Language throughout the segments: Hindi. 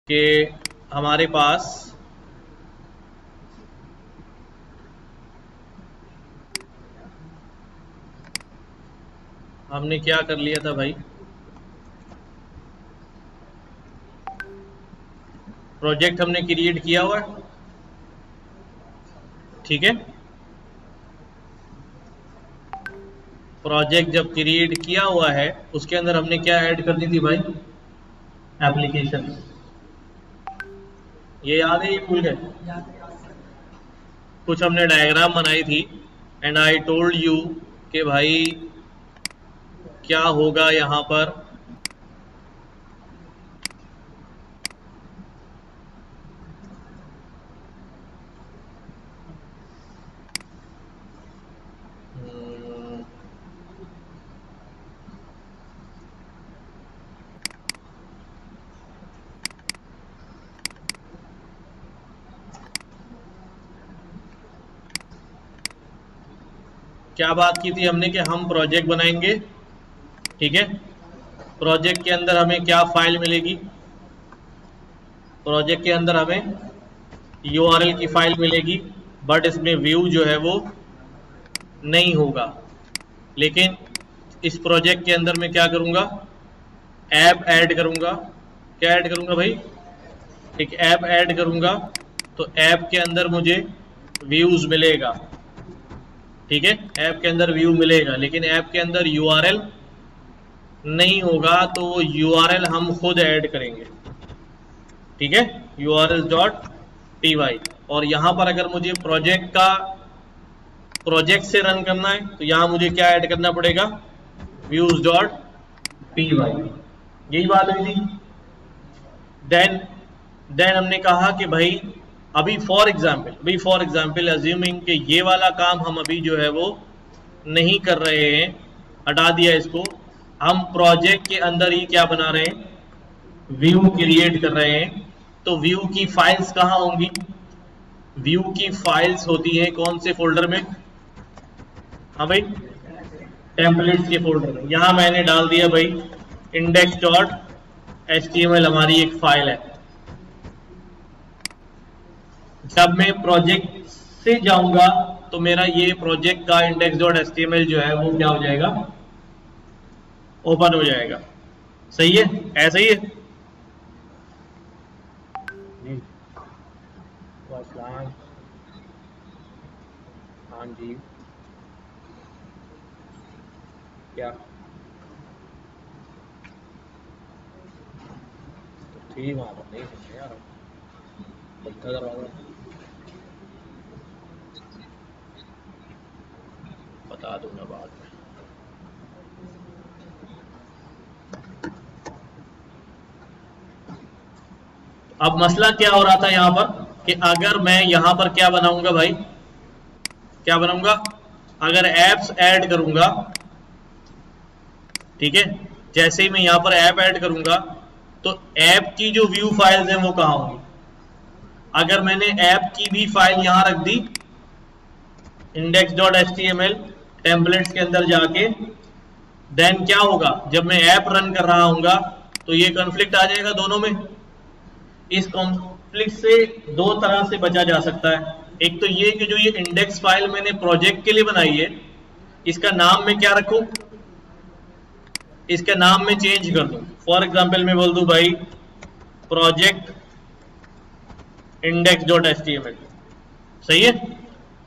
कि हमारे पास हमने क्या कर लिया था भाई, प्रोजेक्ट हमने क्रिएट किया हुआ है, ठीक है। प्रोजेक्ट जब क्रिएट किया हुआ है उसके अंदर हमने क्या ऐड करनी थी भाई, एप्लीकेशन। ये याद है, ये भूल गए? कुछ हमने डायग्राम बनाई थी एंड आई टोल्ड यू कि भाई क्या होगा यहाँ पर, क्या बात की थी हमने कि हम प्रोजेक्ट बनाएंगे, ठीक है। प्रोजेक्ट के अंदर हमें क्या फाइल मिलेगी, प्रोजेक्ट के अंदर हमें URL की फाइल मिलेगी, बट इसमें व्यू जो है वो नहीं होगा। लेकिन इस प्रोजेक्ट के अंदर मैं क्या करूंगा, ऐप ऐड करूंगा। क्या ऐड करूंगा भाई, एक ऐप ऐड करूंगा, तो ऐप के अंदर मुझे व्यूज मिलेगा, ठीक है। ऐप के अंदर व्यू मिलेगा, लेकिन ऐप के अंदर URL नहीं होगा, तो वो URL हम खुद ऐड करेंगे, ठीक है, url.py। और यहां पर अगर मुझे प्रोजेक्ट से रन करना है तो यहां मुझे क्या ऐड करना पड़ेगा, views.py। यही बात हुई थी। देन हमने कहा कि भाई अभी फॉर एग्जाम्पल अज्यूमिंग कि ये वाला काम हम अभी जो है वो नहीं कर रहे हैं, हटा दिया इसको, हम प्रोजेक्ट के अंदर ही क्या बना रहे हैं, व्यू क्रिएट कर रहे हैं। तो व्यू की फाइल्स कहाँ होंगी, व्यू की फाइल्स होती है कौन से फोल्डर में, हाँ भाई, टेम्पलेट्स के फोल्डर में। यहां मैंने डाल दिया भाई index.html, हमारी एक फाइल है। जब मैं प्रोजेक्ट से जाऊंगा तो मेरा ये प्रोजेक्ट का index.html जो है वो क्या हो जाएगा, ओपन हो जाएगा। सही है, ऐसा ही है जी। हाँ जी, क्या ठीक, वहां पर नहीं सुन यार, बंद दरवाजा, बता दूंगा बाद में। अब मसला क्या हो रहा था यहां पर कि अगर मैं यहां पर क्या बनाऊंगा भाई, क्या बनाऊंगा, अगर एप्स ऐड करूंगा, ठीक है, जैसे ही मैं यहां पर ऐप ऐड करूंगा तो ऐप की जो व्यू फाइल्स हैं वो कहां होंगी। अगर मैंने ऐप की भी फाइल यहां रख दी index.html टेम्पलेट्स के अंदर जाके, देन क्या होगा, जब मैं ऐप रन कर रहा हूंगा तो ये कॉन्फ्लिक्ट आ जाएगा दोनों में। इस कॉन्फ्लिक्ट से दो तरह से बचा जा सकता है। एक तो ये कि जो ये इंडेक्स फाइल मैंने प्रोजेक्ट के लिए बनाई है, इसका नाम मैं क्या रखूं, इसका नाम मैं चेंज कर दूं। फॉर एग्जांपल मैं बोल दूं भाई प्रोजेक्ट index.html, सही है,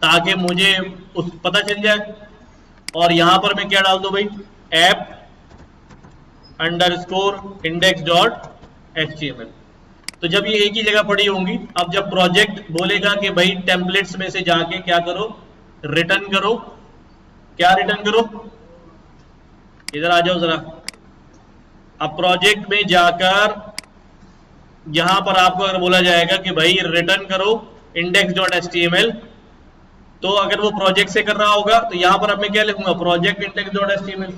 ताकि मुझे उस पता चल जाए। और यहां पर मैं क्या डाल दूं भाई, ऐप _index.html। तो जब ये एक ही जगह पड़ी होंगी, अब जब प्रोजेक्ट बोलेगा कि भाई टेम्पलेट्स में से जाके क्या करो, रिटर्न करो, क्या रिटर्न करो, इधर आ जाओ जरा। अब प्रोजेक्ट में जाकर यहां पर आपको अगर बोला जाएगा कि भाई रिटर्न करो index.html, तो अगर वो प्रोजेक्ट से कर रहा होगा तो यहां पर अब मैं क्या लिखूंगा, प्रोजेक्ट index.html।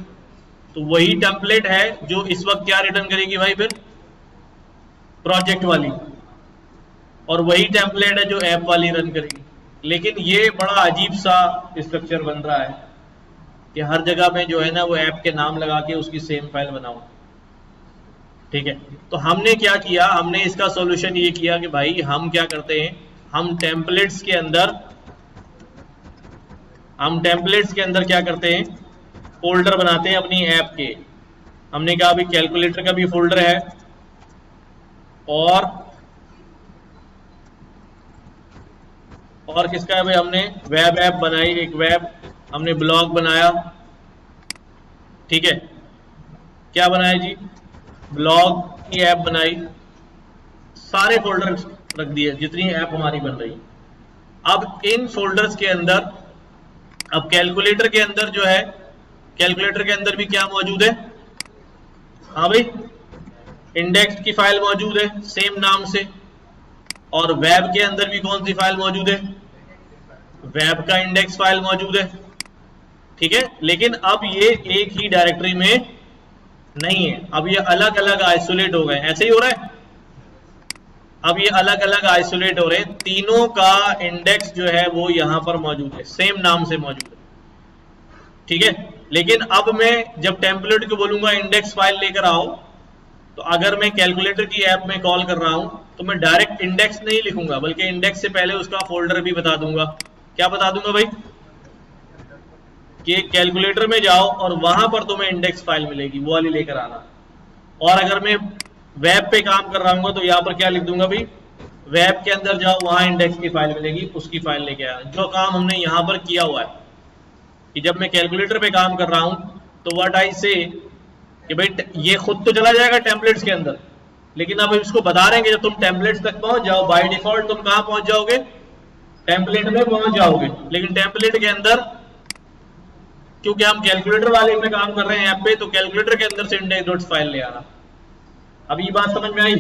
तो वही टेम्पलेट है जो इस वक्त क्या रिटर्न करेगी भाई, फिर प्रोजेक्ट वाली, और वही टेम्पलेट है जो ऐप वाली रन करेगी। लेकिन ये बड़ा अजीब सा स्ट्रक्चर बन रहा है कि हर जगह में जो है ना वो ऐप के नाम लगा के उसकी सेम फाइल बनाऊं, ठीक है, तो हमने क्या किया, हमने इसका सॉल्यूशन ये किया कि भाई हम क्या करते हैं, हम टेम्पलेट्स के अंदर क्या करते हैं, फोल्डर बनाते हैं अपनी ऐप के। हमने कहा अभी कैलकुलेटर का भी फोल्डर है और किसका है भाई, हमने वेब ऐप बनाई, एक वेब हमने ब्लॉग बनाया, ठीक है, क्या बनाया जी, ब्लॉग की ऐप बनाई, सारे फोल्डर रख दिए जितनी ऐप हमारी बन रही। अब इन फोल्डर्स के अंदर, अब कैलकुलेटर के अंदर जो है, कैलकुलेटर के अंदर भी क्या मौजूद है, हाँ भाई इंडेक्स की फाइल मौजूद है सेम नाम से, और वेब के अंदर भी कौन सी फाइल मौजूद है, वेब का इंडेक्स फाइल मौजूद है, ठीक है। लेकिन अब ये एक ही डायरेक्टरी में नहीं है, अब ये अलग अलग आइसोलेट हो गए, ऐसे ही हो रहा है, अब ये अलग अलग आइसोलेट हो रहे हैं, तीनों का इंडेक्स जो है वो यहां पर मौजूद है, सेम नाम से मौजूद है, ठीक है। लेकिन अब मैं जब टेम्पलेट को बोलूंगा इंडेक्स फाइल लेकर आओ, तो अगर मैं कैलकुलेटर की ऐप में कॉल कर रहा हूं तो मैं डायरेक्ट इंडेक्स नहीं लिखूंगा, बल्कि इंडेक्स से पहले उसका फोल्डर भी बता दूंगा। क्या बता दूंगा भाई, कि कैलकुलेटर में जाओ और वहां पर तुम्हें इंडेक्स फाइल मिलेगी, वो वाली लेकर आना। और अगर मैं वेब पे काम कर रहा हूँ तो यहाँ पर क्या लिख दूंगा भाई, वेब के अंदर जाओ, वहां इंडेक्स की फाइल मिलेगी, उसकी फाइल लेके आना। जो काम हमने यहाँ पर किया हुआ है कि जब मैं कैलकुलेटर पे काम कर रहा हूं तो व्हाट आई से कि भाई ये खुद तो चला जाएगा टेम्पलेट्स के अंदर, लेकिन अब इसको बता रहे हैं कि जब तुम टेम्पलेट्स तक पहुंच जाओ, बाय डिफॉल्ट तुम कहां पहुंच जाओगे, टेम्पलेट में पहुंच जाओगे। लेकिन टेम्पलेट के अंदर, क्योंकि हम कैलकुलेटर वाले में काम कर रहे हैं ऐप पे, तो कैलकुलेटर के अंदर से इंडेक्स डॉट फाइल ले आना। अब ये बात समझ में आई,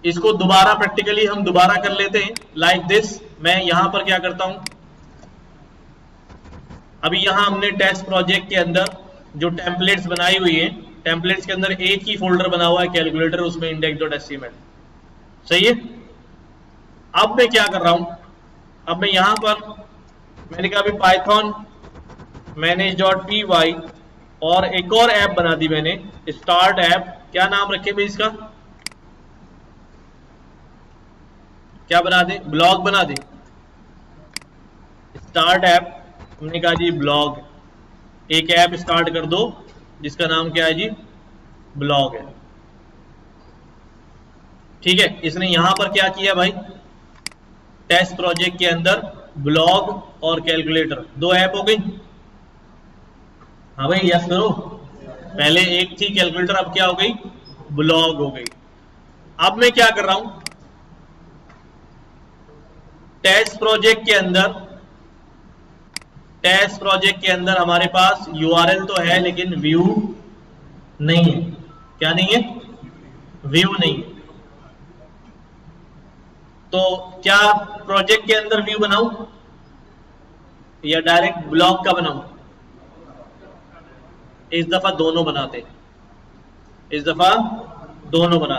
इसको दोबारा प्रैक्टिकली हम दोबारा कर लेते हैं लाइक दिस। मैं यहां पर क्या करता हूं, अभी यहां हमने टेस्ट प्रोजेक्ट के अंदर जो टेम्पलेट्स बनाई हुई है, टेम्पलेट्स के अंदर एक ही फोल्डर बना हुआ है कैलकुलेटर, उसमें index.html, सही है। अब मैं क्या कर रहा हूं, अब मैं यहां पर मैंने कहा अभी पाइथन manage.py और एक और ऐप बना दी मैंने, स्टार्ट ऐप। क्या नाम रखे भाई इसका, क्या बना दे, ब्लॉग बना दे, स्टार्ट ऐप। हमने कहा जी ब्लॉग, एक ऐप स्टार्ट कर दो जिसका नाम क्या है जी, ब्लॉग है, ठीक है। इसने यहां पर क्या किया भाई, टेस्ट प्रोजेक्ट के अंदर ब्लॉग और कैलकुलेटर दो ऐप हो गई। हाँ भाई यस करो, पहले एक थी कैलकुलेटर, अब क्या हो गई, ब्लॉग हो गई। अब मैं क्या कर रहा हूं, टेस्ट प्रोजेक्ट के अंदर हमारे पास यूआरएल तो है लेकिन व्यू नहीं है। क्या नहीं है, व्यू नहीं है। तो क्या प्रोजेक्ट के अंदर व्यू बनाऊं या डायरेक्ट ब्लॉग का बनाऊं, इस दफा दोनों बनाते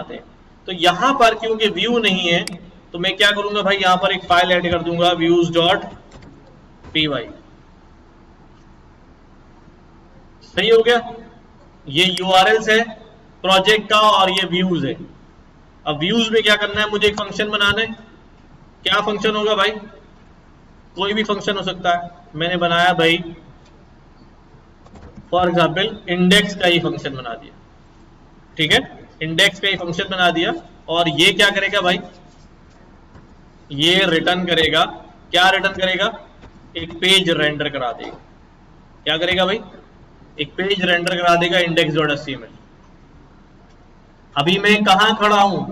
हैं, तो यहां पर क्योंकि व्यू नहीं है तो मैं क्या करूंगा भाई, यहां पर एक फाइल ऐड कर दूंगा views.py, सही हो गया। ये यूआरएल्स है प्रोजेक्ट का और ये व्यूज है। अब व्यूज में क्या करना है, मुझे एक फंक्शन बनाना है। क्या फंक्शन होगा भाई, कोई भी फंक्शन हो सकता है। मैंने बनाया भाई फॉर एग्जाम्पल इंडेक्स का ही फंक्शन बना दिया, ठीक है, इंडेक्स का ही फंक्शन बना दिया। और ये क्या करेगा भाई, ये रिटर्न करेगा, क्या रिटर्न करेगा, एक पेज रेंडर करा देगा। क्या करेगा भाई, एक पेज रेंडर करा देगा index.html। अभी मैं कहां खड़ा हूं,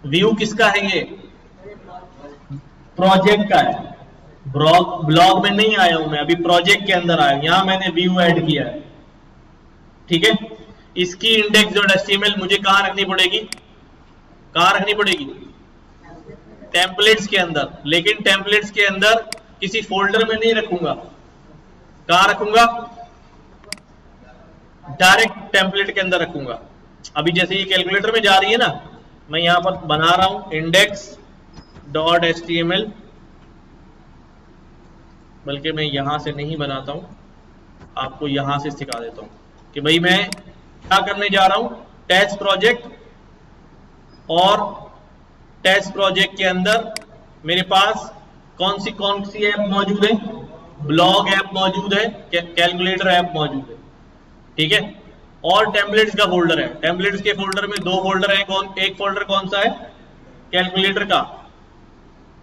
व्यू किसका है, ये प्रोजेक्ट का है, ब्लॉग में नहीं आया हूं मैं, अभी प्रोजेक्ट के अंदर आया, यहां मैंने व्यू ऐड किया है, ठीक है। इसकी index.html मुझे कहां रखनी पड़ेगी, टेम्पलेट्स के अंदर। लेकिन टेम्पलेट्स के अंदर किसी फोल्डर में नहीं रखूंगा, कहां रखूंगा, डायरेक्ट टेम्पलेट के अंदर रखूंगा। अभी जैसे ये कैलकुलेटर में जा रही है ना, मैं यहां पर बना रहा हूं index.html, बल्कि मैं यहां से नहीं बनाता हूं, आपको यहां से सिखा देता हूं कि भाई मैं क्या करने जा रहा हूं। टेस्ट प्रोजेक्ट, और टेस्ट प्रोजेक्ट के अंदर मेरे पास कौन सी ऐप मौजूद है, ब्लॉग ऐप मौजूद है, कैलकुलेटर ऐप मौजूद है, ठीक है। और टेम्पलेट्स का फोल्डर है। टेम्पलेट्स के फोल्डर में दो फोल्डर है, एक फोल्डर कौन सा है, कैलकुलेटर का।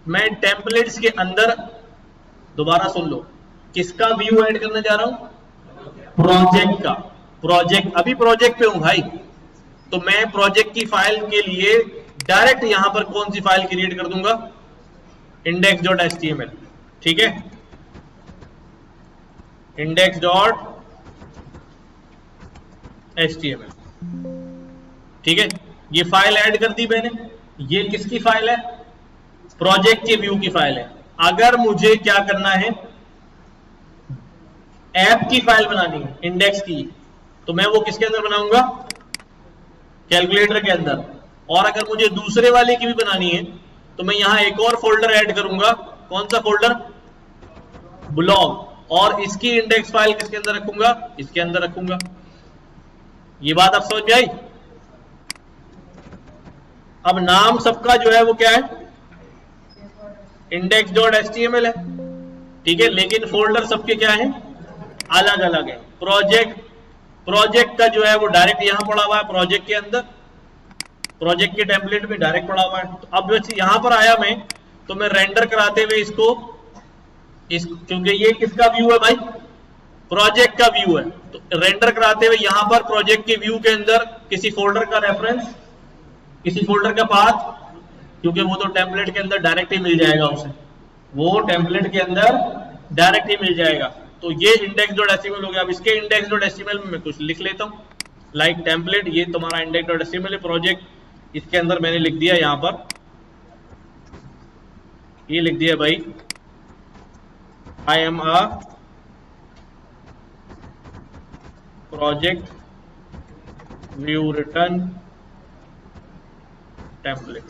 मैं टेम्पलेट्स के अंदर, दोबारा सुन लो, किसका व्यू ऐड करने जा रहा हूं, प्रोजेक्ट का। प्रोजेक्ट, अभी प्रोजेक्ट पे हूं भाई, तो मैं प्रोजेक्ट की फाइल के लिए डायरेक्ट यहां पर कौन सी फाइल क्रिएट कर दूंगा, index.html, ठीक है, index.html, ठीक है। ये फाइल ऐड कर दी मैंने। ये किसकी फाइल है, प्रोजेक्ट के व्यू की फाइल है। अगर मुझे क्या करना है, ऐप की फाइल बनानी है इंडेक्स की, तो मैं वो किसके अंदर बनाऊंगा, कैलकुलेटर के अंदर। और अगर मुझे दूसरे वाले की भी बनानी है तो मैं यहां एक और फोल्डर ऐड करूंगा, कौन सा फोल्डर, ब्लॉग, और इसकी इंडेक्स फाइल किसके अंदर रखूंगा, इसके अंदर रखूंगा। ये बात आप समझ में आई। अब नाम सबका जो है वो क्या है, index.html है, ठीक है, लेकिन फोल्डर सबके क्या है, अलग अलग है। प्रोजेक्ट का जो है वो डायरेक्ट यहां पड़ा हुआ है, प्रोजेक्ट के अंदर, प्रोजेक्ट के टेम्पलेट में डायरेक्ट पड़ा हुआ है। तो अब यहां पर आया मैं, तो मैं रेंडर कराते हुए इसको, क्योंकि ये किसका व्यू है भाई, प्रोजेक्ट का व्यू है, तो रेंडर कराते हुए यहां पर प्रोजेक्ट के व्यू के अंदर किसी फोल्डर का रेफरेंस, किसी फोल्डर का पाथ, क्योंकि वो तो टेम्पलेट के अंदर डायरेक्ट ही मिल जाएगा उसे, वो टेम्पलेट के अंदर डायरेक्ट ही मिल जाएगा। तो ये index.html हो गया। अब इसके index.html में मैं कुछ लिख लेता हूं, लाइक टेम्पलेट, ये तुम्हारा index.html है, प्रोजेक्ट, इसके अंदर मैंने लिख दिया, यहां पर ये लिख दिया भाई, I am a project view return template,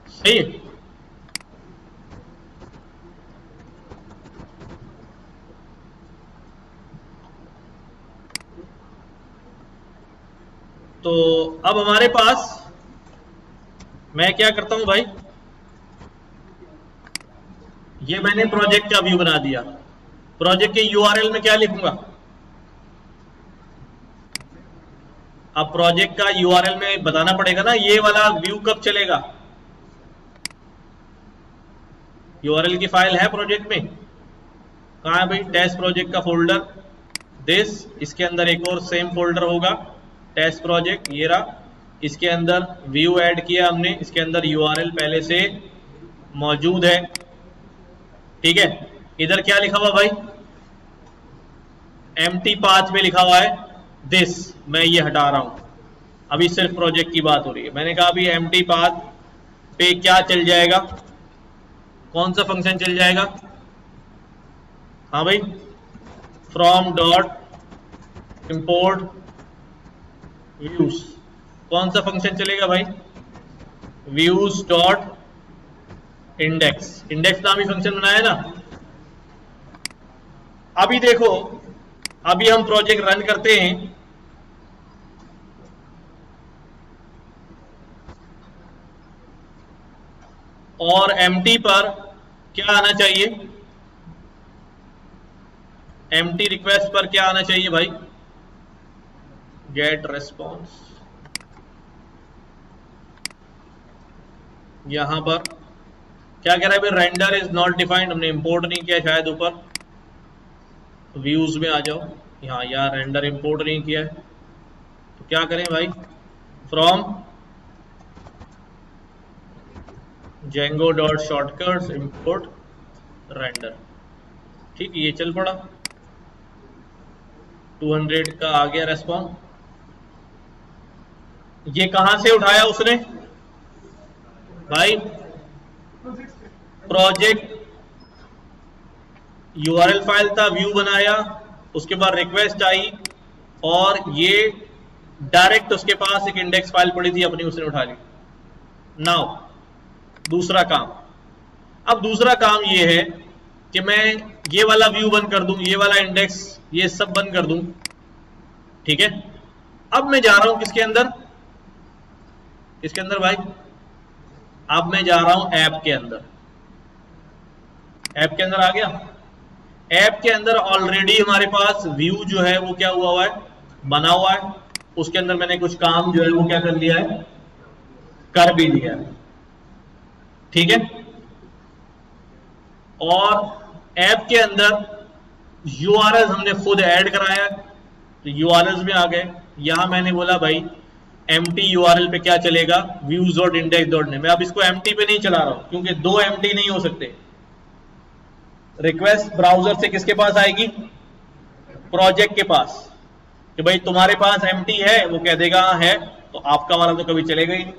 सही है। तो अब हमारे पास, मैं क्या करता हूं भाई, ये मैंने प्रोजेक्ट का व्यू बना दिया। प्रोजेक्ट के यूआरएल में क्या लिखूंगा, अब प्रोजेक्ट का यूआरएल में बताना पड़ेगा ना, ये वाला व्यू कब चलेगा। यूआरएल की फाइल है प्रोजेक्ट में, कहां है भाई, टेस्ट प्रोजेक्ट का फोल्डर, दिस, इसके अंदर एक और सेम फोल्डर होगा, टेस्ट प्रोजेक्ट, ये रहा, इसके अंदर व्यू ऐड किया हमने, इसके अंदर यूआरएल पहले से मौजूद है, ठीक है। इधर क्या लिखा हुआ भाई, एम्प्टी पाथ में लिखा हुआ है दिस, मैं ये हटा रहा हूं, अभी सिर्फ प्रोजेक्ट की बात हो रही है। मैंने कहा अभी एम्प्टी पाथ पे क्या चल जाएगा, कौन सा फंक्शन चल जाएगा, हाँ भाई, फ्रॉम डॉट इंपोर्ट व्यूज, कौन सा फंक्शन चलेगा भाई, व्यूज डॉट इंडेक्स, इंडेक्स नामी फंक्शन बनाया ना। अभी देखो, अभी हम प्रोजेक्ट रन करते हैं, और एम्प्टी पर क्या आना चाहिए, एम्प्टी रिक्वेस्ट पर क्या आना चाहिए भाई, गेट रेस्पॉन्स, यहां पर क्या कह रहा है भाई, रेंडर इज नॉट डिफाइंड, हमने इंपोर्ट नहीं किया शायद, ऊपर व्यूज में आ जाओ, यहाँ यार रेंडर इंपोर्ट नहीं किया है, तो क्या करें भाई, from Django dot shortcuts import render, ठीक है, ये चल पड़ा, 200 का आ गया रेस्पॉन्स। ये कहां से उठाया उसने भाई, प्रोजेक्ट यूआरएल फाइल था, व्यू बनाया, उसके बाद रिक्वेस्ट आई, और ये डायरेक्ट उसके पास एक इंडेक्स फाइल पड़ी थी अपनी, उसने उठा ली। नाउ दूसरा काम, अब दूसरा काम ये है कि मैं ये वाला व्यू बंद कर दूं, ये वाला इंडेक्स, ये सब बंद कर दूं, ठीक है। अब मैं जा रहा हूं किसके अंदर, किसके अंदर भाई, अब मैं जा रहा हूं ऐप के अंदर। ऐप के अंदर आ गया। ऐप के अंदर ऑलरेडी हमारे पास व्यू जो है वो क्या हुआ है, बना हुआ है। उसके अंदर मैंने कुछ काम जो है वो क्या कर लिया है, कर भी लिया है, ठीक है। और ऐप के अंदर यूआरएल हमने खुद ऐड कराया है, तो यूआरएल में आ गए। यहां मैंने बोला भाई एम्प्टी यूआरएल पे क्या चलेगा, views.index.net। मैं अब इसको एम्प्टी पे नहीं चला रहा हूं क्योंकि दो एम्प्टी नहीं हो सकते। रिक्वेस्ट ब्राउजर से किसके पास आएगी, प्रोजेक्ट के पास, कि भाई तुम्हारे पास एम्प्टी है, वो कह देगा हाँ है, तो आपका वाला तो कभी चलेगा ही नहीं।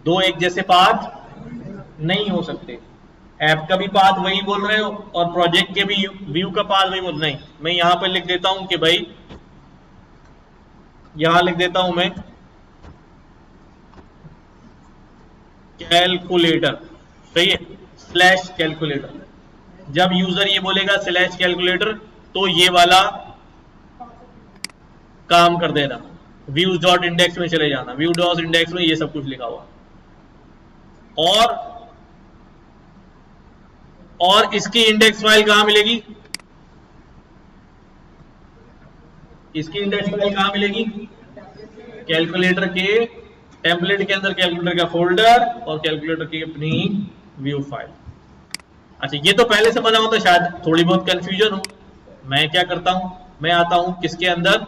दो एक जैसे पाथ नहीं हो सकते। ऐप का भी पाथ वही बोल रहे हो और प्रोजेक्ट के भी व्यू का पाथ वही बोल, नहीं। मैं यहां पर लिख देता हूं कि भाई, यहां लिख देता हूं मैं कैलकुलेटर, सही है, स्लैश कैलकुलेटर। जब यूजर ये बोलेगा स्लैश कैलकुलेटर तो ये वाला काम कर देना, व्यूज डॉट इंडेक्स में चले जाना, व्यू डॉट इंडेक्स में ये सब कुछ लिखा हुआ। और इसकी इंडेक्स फाइल कहां मिलेगी, इसकी इंडेक्स फाइल कहां मिलेगी, कैलकुलेटर के टेम्पलेट के अंदर, कैलकुलेटर का फोल्डर और कैलकुलेटर की अपनी व्यू फाइल। अच्छा, ये तो पहले से बना हुआ था, शायद थोड़ी बहुत कंफ्यूजन हो। मैं क्या करता हूं, मैं आता हूं किसके अंदर,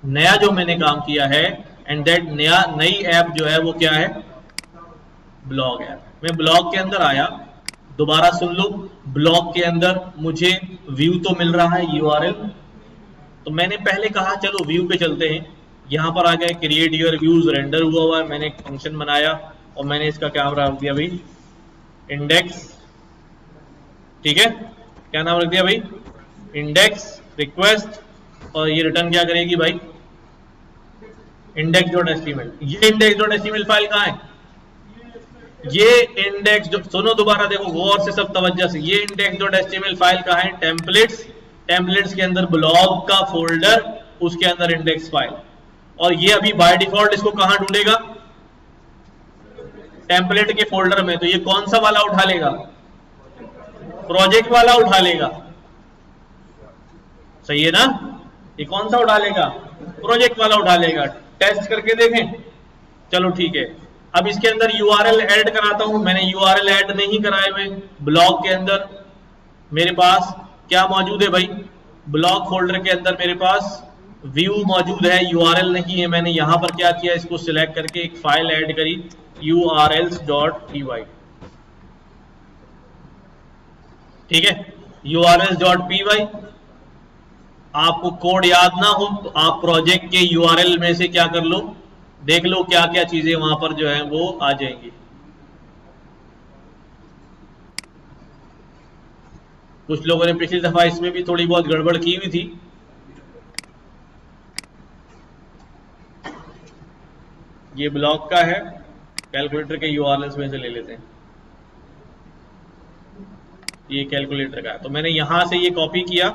नया जो मैंने काम किया है, एंड दैट नई ऐप जो है वो क्या है, ब्लॉग ऐप। मैं ब्लॉग के अंदर आया, दोबारा सुन लो, ब्लॉग के अंदर मुझे व्यू तो मिल रहा है यूआरएल, तो मैंने पहले कहा चलो व्यू पे चलते हैं। यहां पर आ गया क्रिएट योर व्यूज, रेंडर हुआ है, मैंने एक फंक्शन बनाया और मैंने इसका क्या नाम रख दिया भाई, इंडेक्स, ठीक है। क्या नाम रख दिया भाई, इंडेक्स रिक्वेस्ट, और ये रिटर्न क्या करेगी भाई, index.html। ये index.html फाइल कहां है, ये इंडेक्स, सुनो दोबारा, देखो गौर से सब तवज्जो से, ये index.html फाइल कहां है, टेम्पलेट्स, टेम्पलेट्स के अंदर ब्लॉग का फोल्डर, उसके अंदर इंडेक्स फाइल। और ये अभी बाय डिफॉल्ट इसको कहां ढूंढेगा, टेम्पलेट के फोल्डर में। तो ये कौन सा वाला उठा लेगा, प्रोजेक्ट वाला उठा लेगा, सही है ना। ये कौन सा उठा लेगा, प्रोजेक्ट वाला उठा लेगा। टेस्ट करके देखें, चलो ठीक है। अब इसके अंदर यूआरएल ऐड कराता हूं, मैंने यूआरएल ऐड नहीं कराए हुए। ब्लॉग के अंदर मेरे पास क्या मौजूद है भाई, ब्लॉग फोल्डर के अंदर मेरे पास व्यू मौजूद है, यूआरएल नहीं है। मैंने यहां पर क्या किया, इसको सिलेक्ट करके एक फाइल ऐड करी, urls.py, ठीक है, urls.py। आपको कोड याद ना हो तो आप प्रोजेक्ट के यूआरएल में से क्या कर लो, देख लो क्या क्या चीजें वहां पर जो है वो आ जाएंगी। कुछ लोगों ने पिछली दफा इसमें भी थोड़ी बहुत गड़बड़ की हुई थी। ये ब्लॉक का है, कैलकुलेटर के यूआरएल्स में से ले लेते हैं। ये कैलकुलेटर का है, तो मैंने यहां से ये कॉपी किया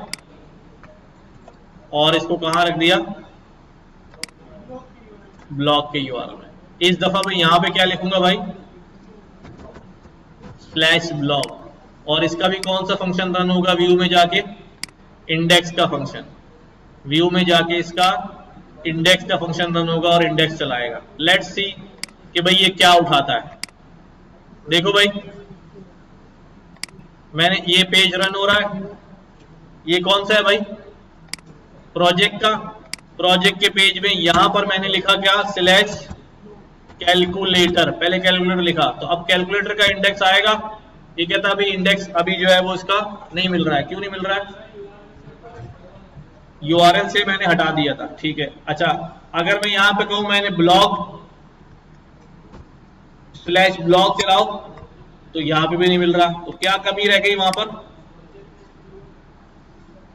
और इसको कहां रख दिया, ब्लॉक के यूआरएल में। इस दफा मैं यहां पे क्या लिखूंगा भाई, स्लैश ब्लॉक, और इसका भी कौन सा फंक्शन रन होगा, व्यू में जाके इंडेक्स का फंक्शन, व्यू में जाके इसका इंडेक्स का फंक्शन रन होगा और इंडेक्स चलाएगा। लेट्स सी कि भाई ये क्या उठाता है। देखो भाई, मैंने ये पेज रन हो रहा है, ये कौन सा है भाई, प्रोजेक्ट का। प्रोजेक्ट के पेज में यहां पर मैंने लिखा क्या, स्लैश कैलकुलेटर, पहले कैलकुलेटर लिखा, तो अब कैलकुलेटर का इंडेक्स आएगा। ये कहता अभी इंडेक्स अभी जो है वो इसका नहीं मिल रहा है। क्यों नहीं मिल रहा है, यूआरएल से मैंने हटा दिया था, ठीक है। अच्छा, अगर मैं यहां पे कहूं मैंने ब्लॉग स्लैश ब्लॉग चलाओ, तो यहां पे भी नहीं मिल रहा, तो क्या कमी रह गई वहां पर।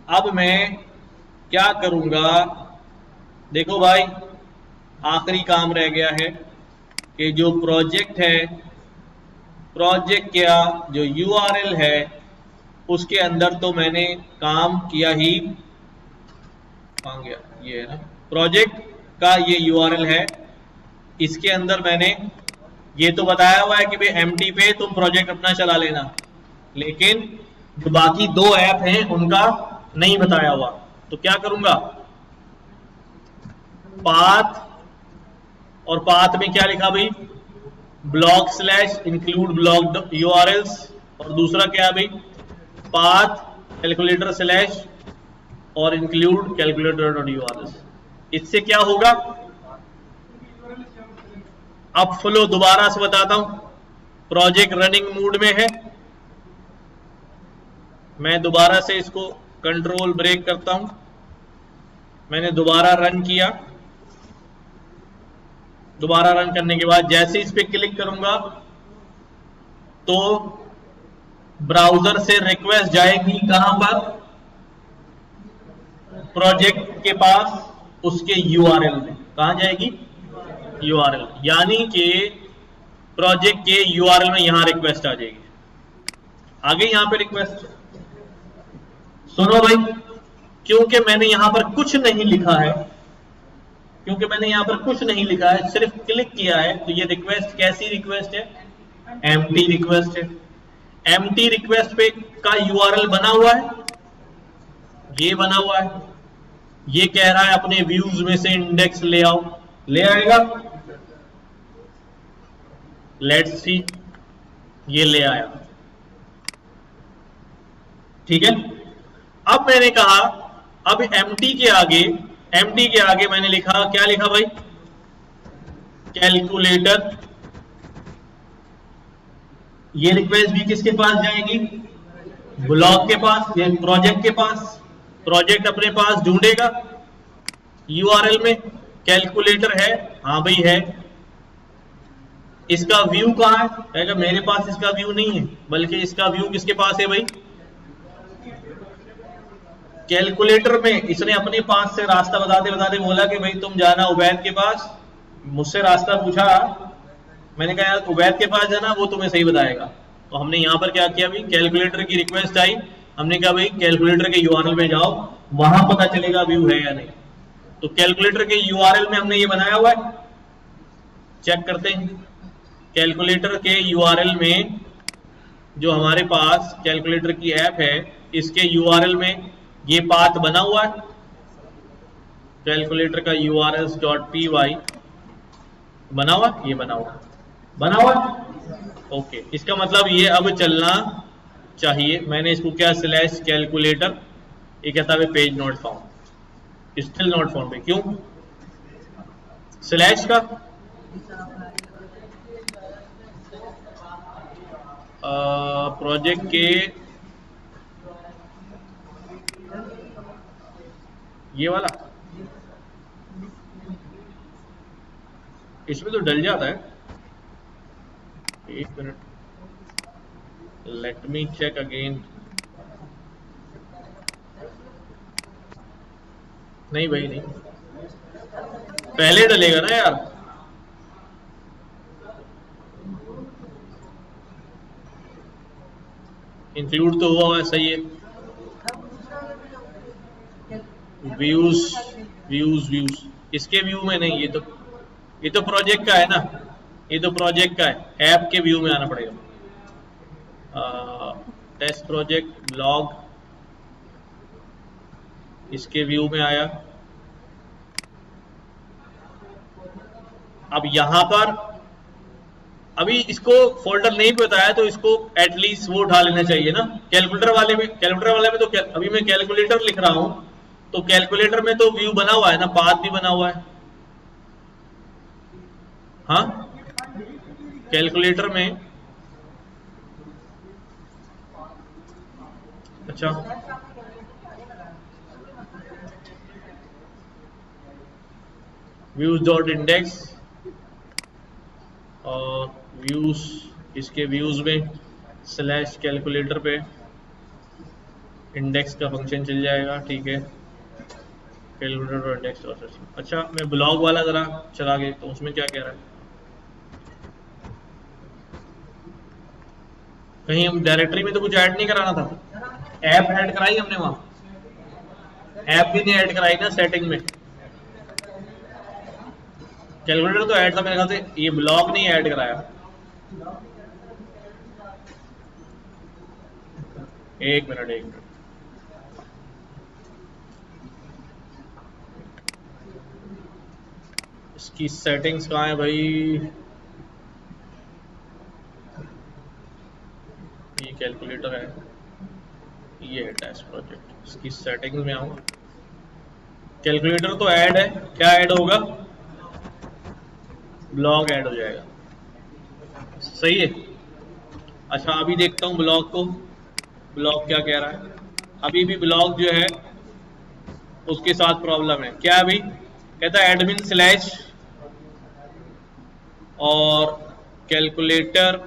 अब मैं क्या करूंगा, देखो भाई, आखिरी काम रह गया है कि जो प्रोजेक्ट है, प्रोजेक्ट क्या जो यूआरएल है उसके अंदर तो मैंने काम किया ही, कहां गया ये है ना प्रोजेक्ट का ये यूआरएल है, इसके अंदर मैंने ये तो बताया हुआ है कि भाई एमटी पे तुम प्रोजेक्ट अपना चला लेना, लेकिन जो बाकी दो ऐप हैं उनका नहीं बताया हुआ। तो क्या करूंगा, पाथ, और पाथ में क्या लिखा भाई, block slash include block URLs, और दूसरा क्या है भाई, पाथ कैलकुलेटर स्लैश और इंक्लूड कैलकुलेटर डॉट यूआरएल्स। इससे क्या होगा, अब फ्लो दोबारा से बताता हूं, प्रोजेक्ट रनिंग मोड में है, मैं दोबारा से इसको कंट्रोल ब्रेक करता हूं, मैंने दोबारा रन किया, दोबारा रन करने के बाद जैसे इस पे क्लिक करूंगा तो ब्राउजर से रिक्वेस्ट जाएगी कहां पर, प्रोजेक्ट के पास, उसके यूआरएल में। कहां जाएगी, यूआरएल, यानी कि प्रोजेक्ट के यूआरएल में यहां रिक्वेस्ट आ जाएगी। आगे यहां पे रिक्वेस्ट सुनो भाई, क्योंकि मैंने यहां पर कुछ नहीं लिखा है, क्योंकि मैंने यहां पर कुछ नहीं लिखा है, सिर्फ क्लिक किया है, तो ये रिक्वेस्ट कैसी रिक्वेस्ट है, एम्प्टी रिक्वेस्ट है। एम्प्टी रिक्वेस्ट पे का यूआरएल बना हुआ है, ये बना हुआ है, ये कह रहा है अपने व्यूज में से इंडेक्स ले आओ, ले आएगा, लेट्स सी, ये ले आया, ठीक है। अब मैंने कहा, अब एम्प्टी के आगे मैंने लिखा, क्या लिखा भाई, कैलकुलेटर। ये रिक्वेस्ट भी किसके पास जाएगी, ब्लॉक के पास, ये प्रोजेक्ट के पास, प्रोजेक्ट अपने पास ढूंढेगा यूआरएल में, कैलकुलेटर है, हाँ भाई है, इसका व्यू कहां है, कहेगा मेरे पास इसका व्यू नहीं है, बल्कि इसका व्यू किसके पास है भाई, कैलकुलेटर में। इसने अपने पास से रास्ता बताते बताते बोला कि भाई तुम जाना उबैद के पास, मुझसे रास्ता पूछा, मैंने कहा यार उबैद के पास जाना, वो तुम्हें सही बताएगा। तो हमने यहां पर क्या किया भाई, कैलकुलेटर की रिक्वेस्ट आई, हमने कहा भाई कैलकुलेटर के यूआरएल में जाओ, वहां पता चलेगा व्यू है या नहीं। तो कैलकुलेटर के यूआरएल में हमने ये बनाया हुआ है, चेक करते हैं। कैलकुलेटर के यूआरएल में जो हमारे पास कैलकुलेटर की ऐप है, इसके यूआरएल में ये पाथ बना हुआ है, कैलकुलेटर का urls.py बना हुआ, ये बना हुआ, ओके। इसका मतलब ये अब चलना चाहिए। मैंने इसको क्या, स्लैश कैलकुलेटर, ये कहता है page not found, still not found पे, क्यों, स्लैश का प्रोजेक्ट के ये वाला, इसमें तो डल जाता है, एक minute, let me check again, नहीं भाई नहीं, पहले डलेगा ना यार, इंक्लूड तो हुआ है, सही है, व्यूज, इसके व्यू में नहीं, ये तो प्रोजेक्ट का है ना, ये तो प्रोजेक्ट का है, ऐप के व्यू में आना पड़ेगा। टेस्ट प्रोजेक्ट ब्लॉग, इसके व्यू में आया। अब यहां पर अभी इसको फोल्डर नहीं बताया, तो इसको एटलीस्ट वो उठा लेना चाहिए ना, कैलकुलेटर वाले में तो अभी मैं कैलकुलेटर लिख रहा हूं, तो कैलकुलेटर में तो व्यू बना हुआ है ना, पाथ भी बना हुआ है, हाँ, कैलकुलेटर में, अच्छा, व्यूज डॉट इंडेक्स, और व्यूज, इसके व्यूज में स्लैश कैलकुलेटर पे इंडेक्स का फंक्शन चल जाएगा, ठीक है, कैलकुलेटर और इंडेक्स और सर्च। अच्छा, मैं ब्लॉग वाला जरा चला गया, तो उसमें क्या कह रहा है, कहीं हम डायरेक्टरी में तो कुछ ऐड नहीं कराना था, ऐप ऐड कराई हमने, वहां ऐप भी नहीं ऐड कराई ना सेटिंग में, कैलकुलेटर तो ऐड था मेरे ख्याल से, ये ब्लॉक नहीं ऐड कराया। एक मिनट एक मिनट, इसकी सेटिंग्स कहाँ है भाई? ये कैलकुलेटर है, ये है टेस्ट प्रोजेक्ट, इसकी सेटिंग्स में आऊँ। कैलकुलेटर तो ऐड है, क्या ऐड होगा? ब्लॉक ऐड हो जाएगा, सही है। अच्छा अभी देखता हूँ ब्लॉक को, ब्लॉक क्या कह रहा है। अभी भी ब्लॉक जो है उसके साथ प्रॉब्लम है, क्या है भाई? कहता है एडमिन स्लैश और calculator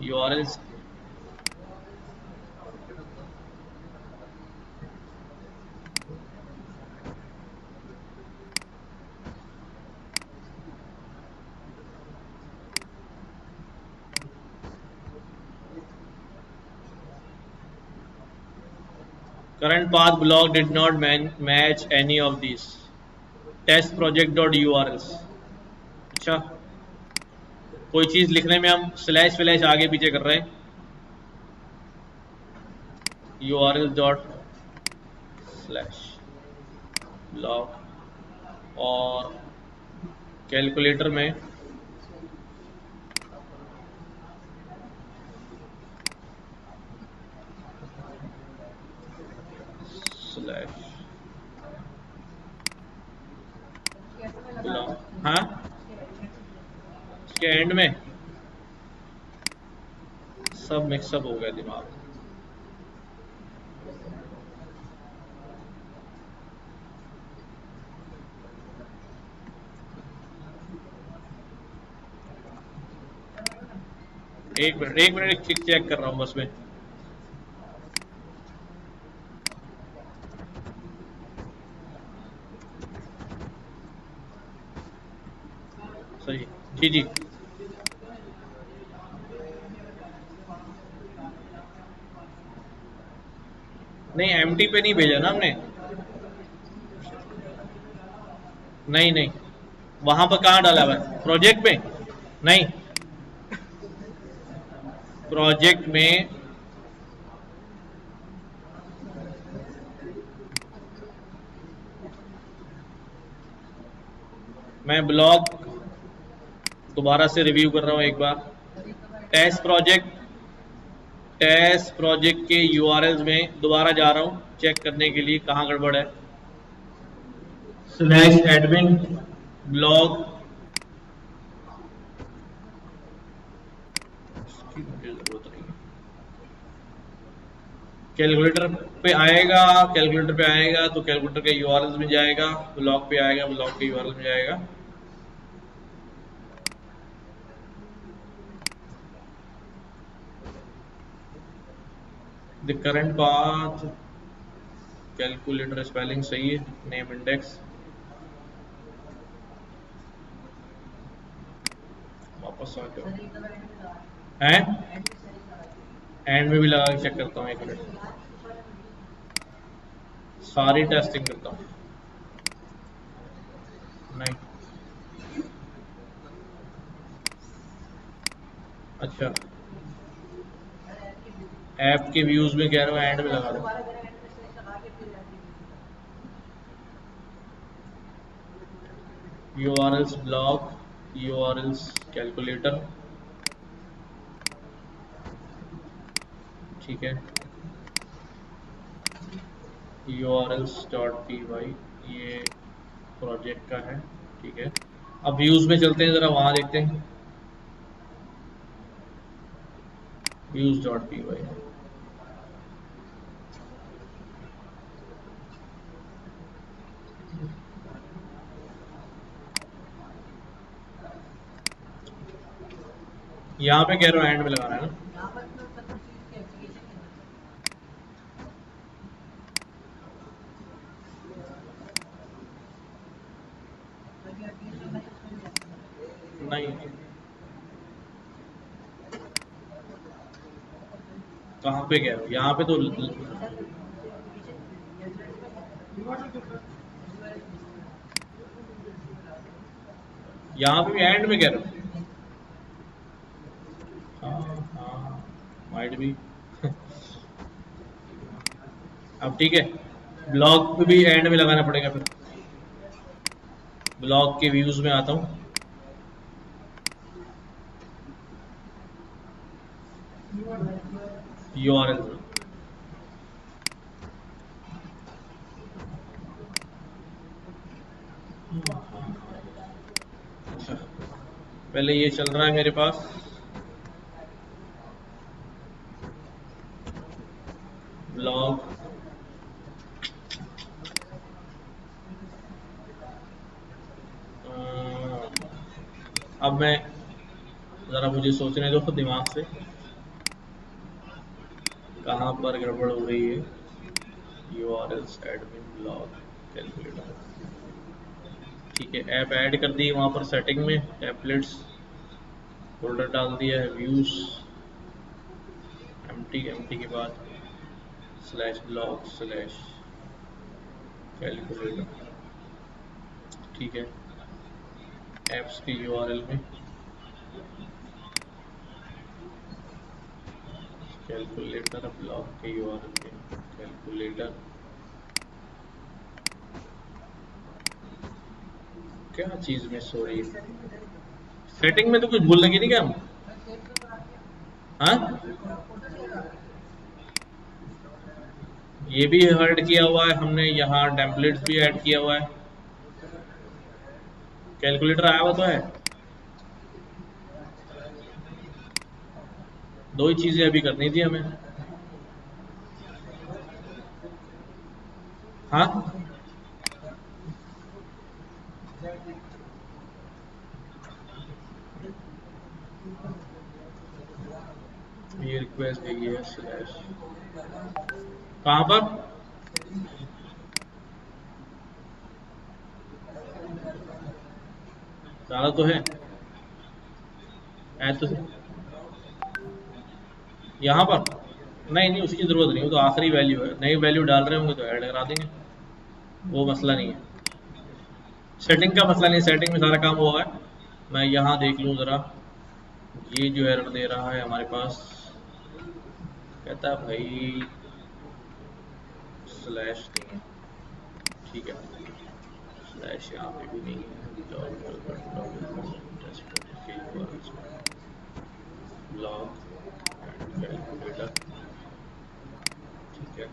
URL. Current path block did not match any of these test project.urls। अच्छा, कोई चीज लिखने में हम स्लैश फ्लैश आगे पीछे कर रहे हैं, url डॉट स्लैश ब्लॉक, और कैलकुलेटर में स्लैश ब्लॉक। हाँ, इसके एंड में सब मिक्सअप हो गया दिमाग। एक मिनट एक मिनट, चेक कर रहा हूँ बस में। सही, जी जी। नहीं एमटी पे नहीं भेजा ना हमने, नहीं नहीं, वहां पर कहाँ डाला हुआ है? प्रोजेक्ट में नहीं, प्रोजेक्ट में मैं ब्लॉग दोबारा से रिव्यू कर रहा हूँ एक बार। टेस्ट प्रोजेक्ट के यूआरएल्स में दोबारा जा रहा हूँ चेक करने के लिए कहाँ गड़बड़ है। स्लैश एडमिन ब्लॉग, इसकी मुझे जरूरत नहीं है। कैलकुलेटर पे आएगा, कैलकुलेटर पे आएगा तो कैलकुलेटर के यूआरएल्स में जाएगा, ब्लॉग पे आएगा, ब्लॉग के यूआरएल में जाएगा। The current path calculator spelling सही है, नेम इंडेक्स, वापस आ जाओ। हैं एंड में भी लगा के चेक करता हूँ, एक मिनट, सारी टेस्टिंग करता हूँ। नहीं, अच्छा ऐप के व्यूज में कह रहा हूँ एंड में लगा दो। यूआरएल्स ब्लॉक, यूआरएल्स कैलकुलेटर, ठीक है, urls.py ये प्रोजेक्ट का है, ठीक है। अब व्यूज में चलते हैं, जरा वहां देखते हैं, views.py। यहाँ पे कह रहा हूँ एंड में लगाना है ना, नहीं कहाँ पे कह रहा हूँ, यहाँ पे तो यहाँ पे भी एंड में कह रहे हो? हाँ माइट भी। अब ठीक है, ब्लॉग पे भी एंड में लगाना पड़ेगा फिर। ब्लॉग के व्यूज में आता हूँ। URL पहले ये चल रहा है मेरे पास, ब्लॉग। अब मैं जरा मुझे सोचने दो दिमाग से कहाँ पर गड़बड़ हो रही है। URLs एडमिन ब्लॉग कैलकुलेटर, ठीक है। ऐप ऐड कर दी, वहाँ पर सेटिंग में टेम्पलेट्स फोल्डर डाल दिया है, व्यूज एम्प्टी के बाद स्लैश ब्लॉग स्लैश कैलकुलेटर, ठीक है। ऐप्स की URL में कैलकुलेटर, ब्लॉग के URL में कैलकुलेटर। क्या चीज मिस हो रही है? सेटिंग में तो कुछ भूल लगी नहीं क्या हम? हाँ, ये भी ऐड किया हुआ है हमने, यहाँ टेम्पलेट्स भी ऐड किया हुआ है, कैलकुलेटर आया हुआ तो है। दो ही चीजें अभी करनी थी हमें। हाँ, ये रिक्वेस्ट गई है स्लैश कहाँ पर? डाला तो है, ऐड तो यहाँ पर नहीं नहीं, उसकी जरूरत नहीं, वो तो आखिरी वैल्यू है। नई वैल्यू डाल रहे होंगे तो ऐड करा देंगे, वो मसला नहीं है। सेटिंग का मसला नहीं, सेटिंग में सारा काम हुआ है। मैं यहाँ देख लूँ जरा, ये जो एरर दे रहा है हमारे पास, कहता है भाई स्लैश नहीं है, ठीक है। स्लैश यहाँ पे भी नहीं है, ब्लॉग कैलकुलेटर, ठीक है।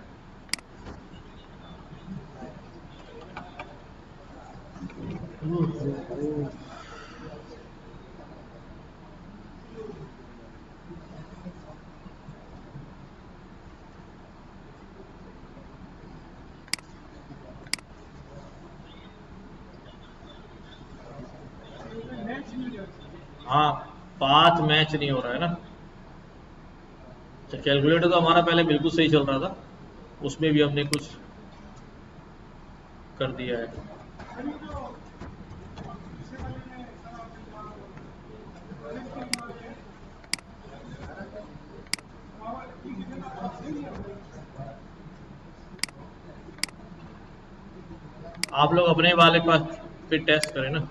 हाँ, पाथ मैच नहीं हो रहा है ना। अच्छा, कैलकुलेटर तो हमारा पहले बिल्कुल सही चल रहा था, उसमें भी हमने कुछ कर दिया है। आप लोग अपने वाले पास फिर टेस्ट करें ना,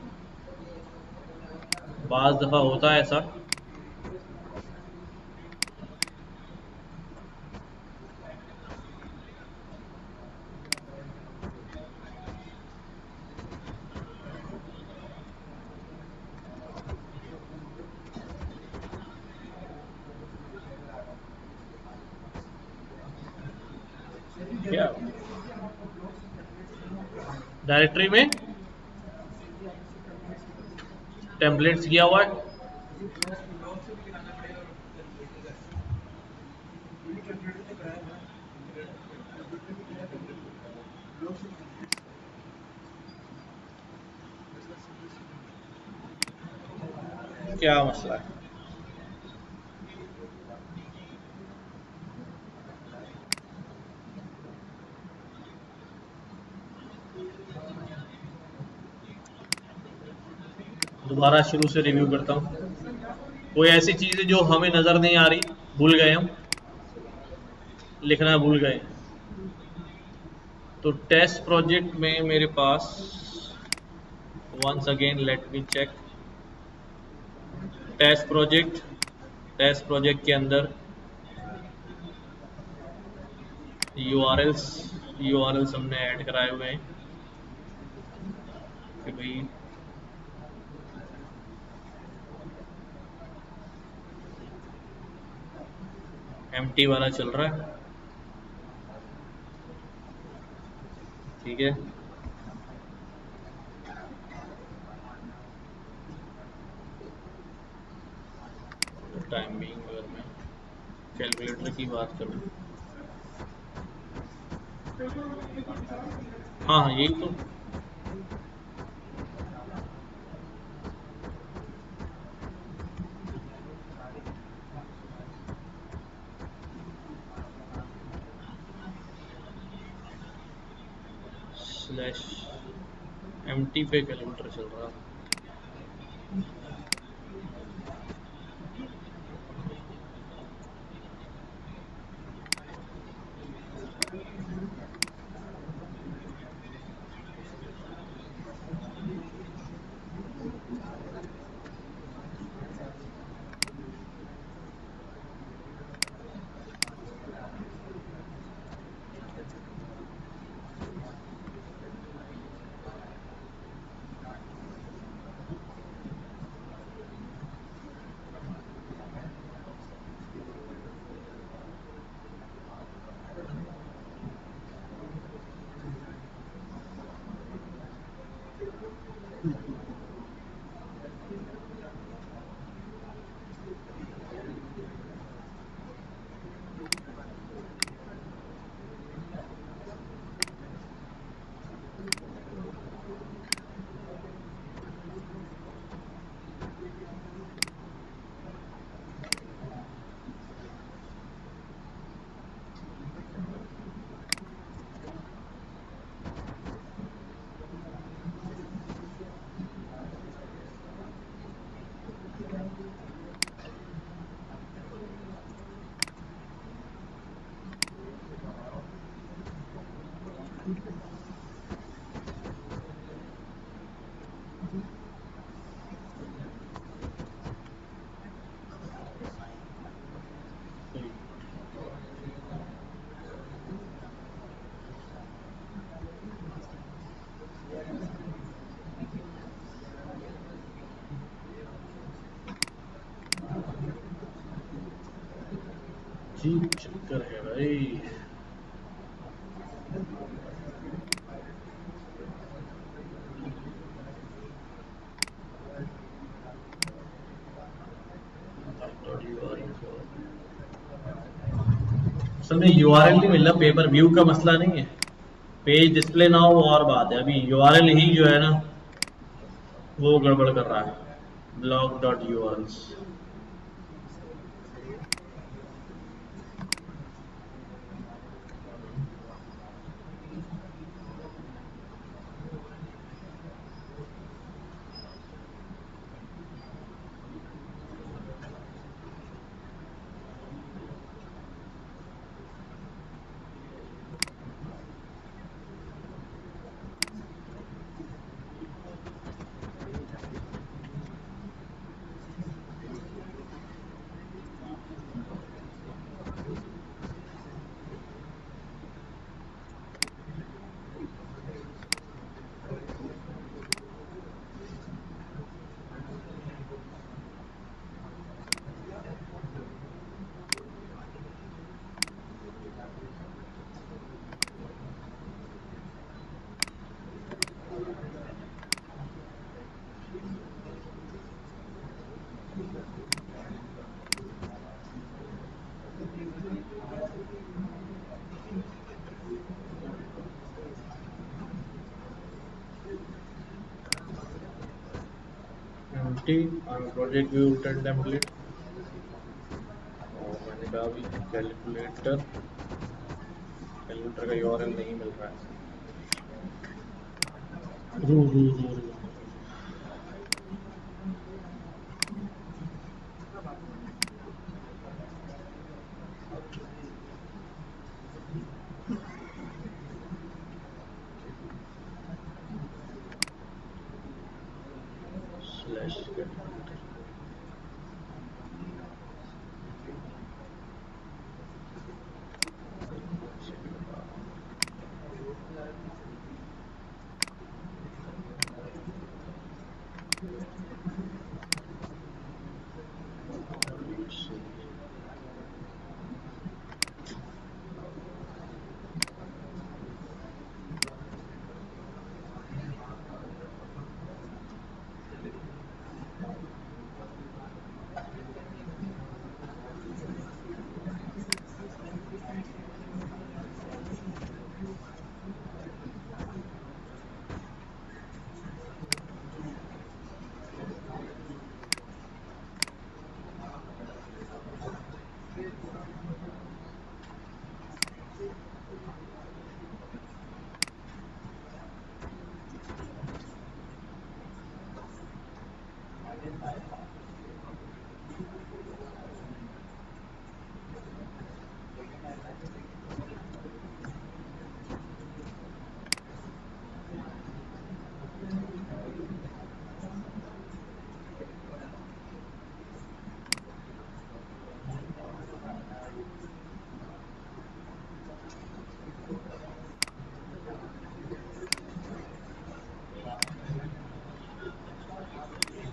बाज़ दफ़ा होता है ऐसा। क्या डायरेक्टरी में टेम्पलेट्स किया हुआ है? क्या मसला है? दोबारा शुरू से रिव्यू करता हूँ। कोई ऐसी चीज़ है जो हमें नज़र नहीं आ रही, भूल गए हम, लिखना भूल गए, तो टेस्ट प्रोजेक्ट में मेरे पास once again let me check test project के अंदर यूआरएल्स यूआरएल्स हमने ऐड कराए हुए हैं कि भाई एम्प्टी वाला चल रहा है, ठीक है। टाइम बीइंग अगर मैं कैलकुलेटर की बात करूँ, हाँ हाँ यही तो, स्लैश एम्प्टी पे कैलकुलेटर चल रहा है। जी चक्कर है भाई। असल में यूआरएल नहीं मिल रहा, पेपर व्यू का मसला नहीं है, पेज डिस्प्ले ना हो और बात है, अभी यूआरएल ही जो है ना वो गड़बड़ कर रहा है, blog dot URLs. Project view return template, और मैंने कहा अभी कैलकुलेटर का यूआरएल नहीं मिल रहा है। स्लैश कैलकुलेटर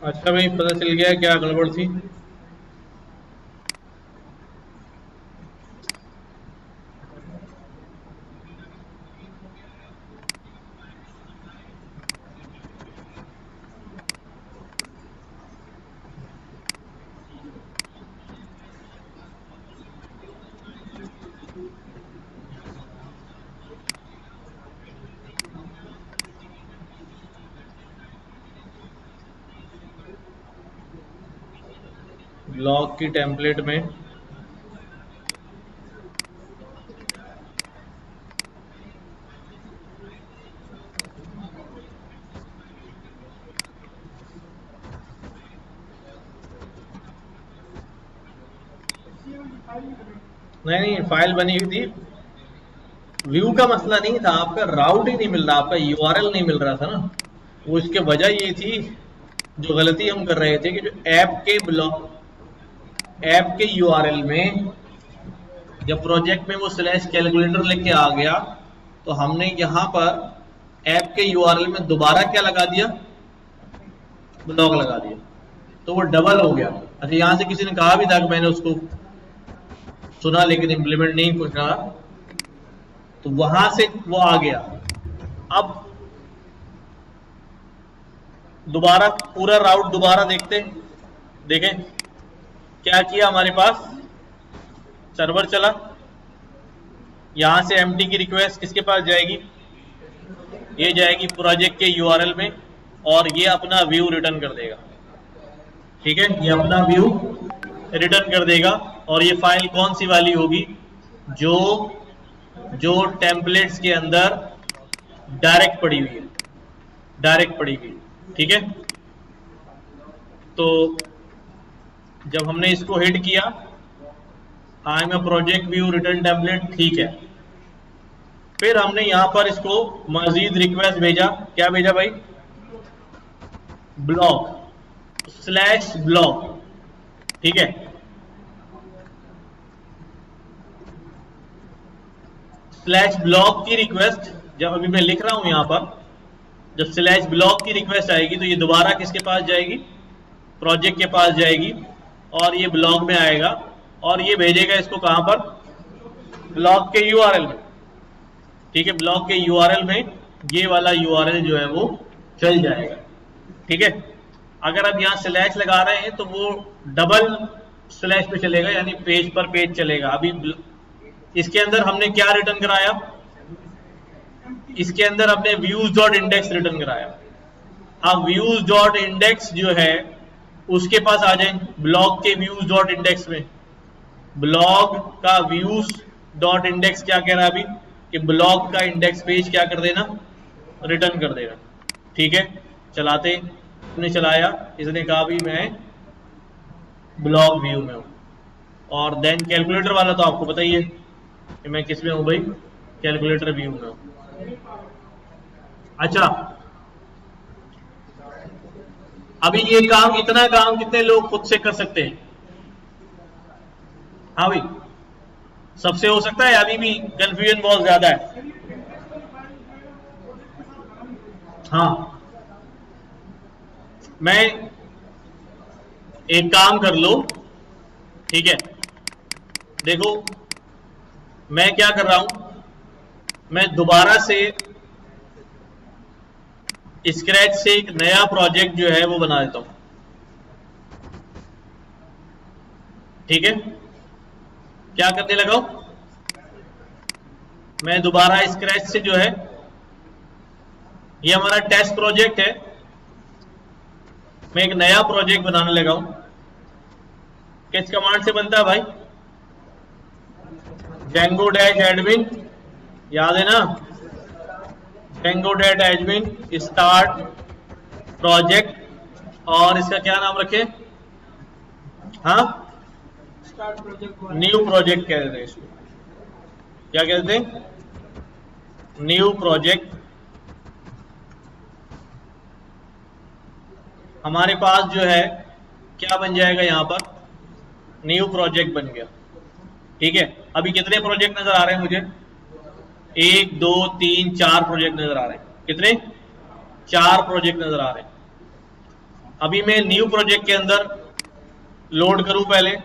अच्छा भाई, पता चल गया क्या गड़बड़ थी? ब्लॉक की टेम्पलेट में नहीं, फाइल बनी हुई थी। व्यू का मसला नहीं था, आपका राउट ही नहीं मिल रहा, आपका यूआरएल नहीं मिल रहा था ना। वो इसके वजह ये थी, जो गलती हम कर रहे थे कि जो ऐप के यूआरएल में जब प्रोजेक्ट में वो स्लैश कैलकुलेटर लेके आ गया, तो हमने यहां पर ऐप के यूआरएल में दोबारा क्या लगा दिया, ब्लॉक लगा दिया, तो वो डबल हो गया। अच्छा, यहां से किसी ने कहा भी था कि मैंने उसको सुना लेकिन इंप्लीमेंट नहीं कुछ करा, तो वहां से वो आ गया। अब दोबारा पूरा राउट दोबारा देखें क्या किया। हमारे पास सर्वर चला, यहां से एमटी की रिक्वेस्ट किसके पास जाएगी, ये जाएगी प्रोजेक्ट के यूआरएल में, और ये अपना व्यू रिटर्न कर देगा। ठीक है, ये अपना व्यू रिटर्न कर देगा। और ये फाइल कौन सी वाली होगी, जो टेम्पलेट्स के अंदर डायरेक्ट पड़ी हुई है, ठीक है। तो जब हमने इसको हिट किया, I am a project view return template, ठीक है। फिर हमने यहां पर इसको मजीद रिक्वेस्ट भेजा, क्या भेजा भाई, ब्लॉक स्लैश ब्लॉक, ठीक है। स्लैश ब्लॉक की रिक्वेस्ट जब अभी मैं लिख रहा हूं यहां पर, जब स्लैश ब्लॉक की रिक्वेस्ट आएगी तो ये दोबारा किसके पास जाएगी, प्रोजेक्ट के पास जाएगी, और ये ब्लॉक में आएगा, और ये भेजेगा इसको कहां पर, ब्लॉक के यूआरएल में, ठीक है। ब्लॉक के यूआरएल में ये वाला यूआरएल जो है वो चल जाएगा, ठीक है। अगर आप यहां स्लैश लगा रहे हैं तो वो डबल स्लैश पे चलेगा, यानी पेज पर पेज चलेगा। अभी इसके अंदर हमने क्या रिटर्न कराया, इसके अंदर हमने व्यूज डॉट इंडेक्स रिटर्न कराया। अब व्यूज डॉट इंडेक्स जो है उसके पास आ जाए, ब्लॉक के व्यूज डॉट इंडेक्स में, ब्लॉक का व्यूज डॉट इंडेक्स क्या कह रहा है अभी, कि ब्लॉक का इंडेक्स पेज क्या कर देना, रिटर्न कर देगा, ठीक है। चलाते, इसने चलाया, इसने कहा भी मैं ब्लॉक व्यू में हूं, और देन कैलकुलेटर वाला तो आपको पता ही है कि मैं किस में हूं भाई, कैलकुलेटर व्यू में हूं। अच्छा, अभी ये काम, इतना काम कितने लोग खुद से कर सकते हैं, हाँ भाई, सबसे हो सकता है, अभी भी कंफ्यूजन बहुत ज्यादा है, हाँ। मैं एक काम कर लो, ठीक है, देखो मैं क्या कर रहा हूं, मैं दोबारा से स्क्रैच से एक नया प्रोजेक्ट जो है वो बना देता हूं, ठीक है। क्या करने लगा हूं, मैं दोबारा स्क्रैच से जो है, ये हमारा टेस्ट प्रोजेक्ट है, मैं एक नया प्रोजेक्ट बनाने लगा हूं। किस कमांड से बनता है भाई, जेंगो डैश एडमिन, याद है ना, Django dash admin start project, और इसका क्या नाम रखे, हाँ न्यू प्रोजेक्ट कहते हैं इसको, क्या कहते हैं, न्यू प्रोजेक्ट। हमारे पास जो है क्या बन जाएगा, यहां पर न्यू प्रोजेक्ट बन गया, ठीक है। अभी कितने प्रोजेक्ट नजर आ रहे हैं मुझे, 1 2 3 4 प्रोजेक्ट नजर आ रहे हैं, कितने, 4 प्रोजेक्ट नजर आ रहे हैं। अभी मैं न्यू प्रोजेक्ट के अंदर लोड करूं, पहले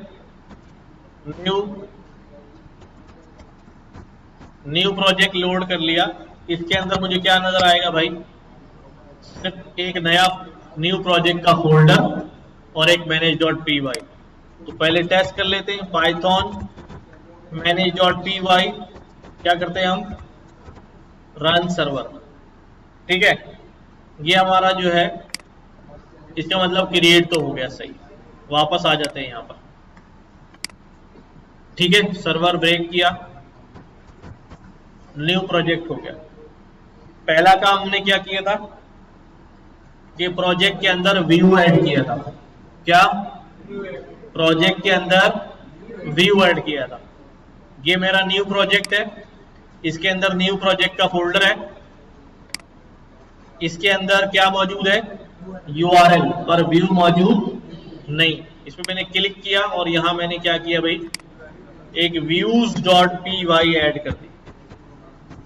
न्यू प्रोजेक्ट लोड कर लिया, इसके अंदर मुझे क्या नजर आएगा भाई, सिर्फ एक नया न्यू प्रोजेक्ट का फोल्डर और एक manage.py। तो पहले टेस्ट कर लेते हैं, पाइथन manage.py, क्या करते हैं हम, रन सर्वर, ठीक है। ये हमारा जो है, इसका मतलब क्रिएट तो हो गया, सही, वापस आ जाते हैं यहां पर, ठीक है। सर्वर ब्रेक किया, न्यू प्रोजेक्ट हो गया। पहला काम हमने क्या किया था कि प्रोजेक्ट के अंदर व्यू ऐड किया था, क्या, प्रोजेक्ट के अंदर व्यू ऐड किया था। ये मेरा न्यू प्रोजेक्ट है, इसके अंदर न्यू प्रोजेक्ट का फोल्डर है, इसके अंदर क्या मौजूद है, URL, पर व्यू मौजूद नहीं। इसमें मैंने क्लिक किया और यहां मैंने क्या किया भाई, एक views.py ऐड कर दी,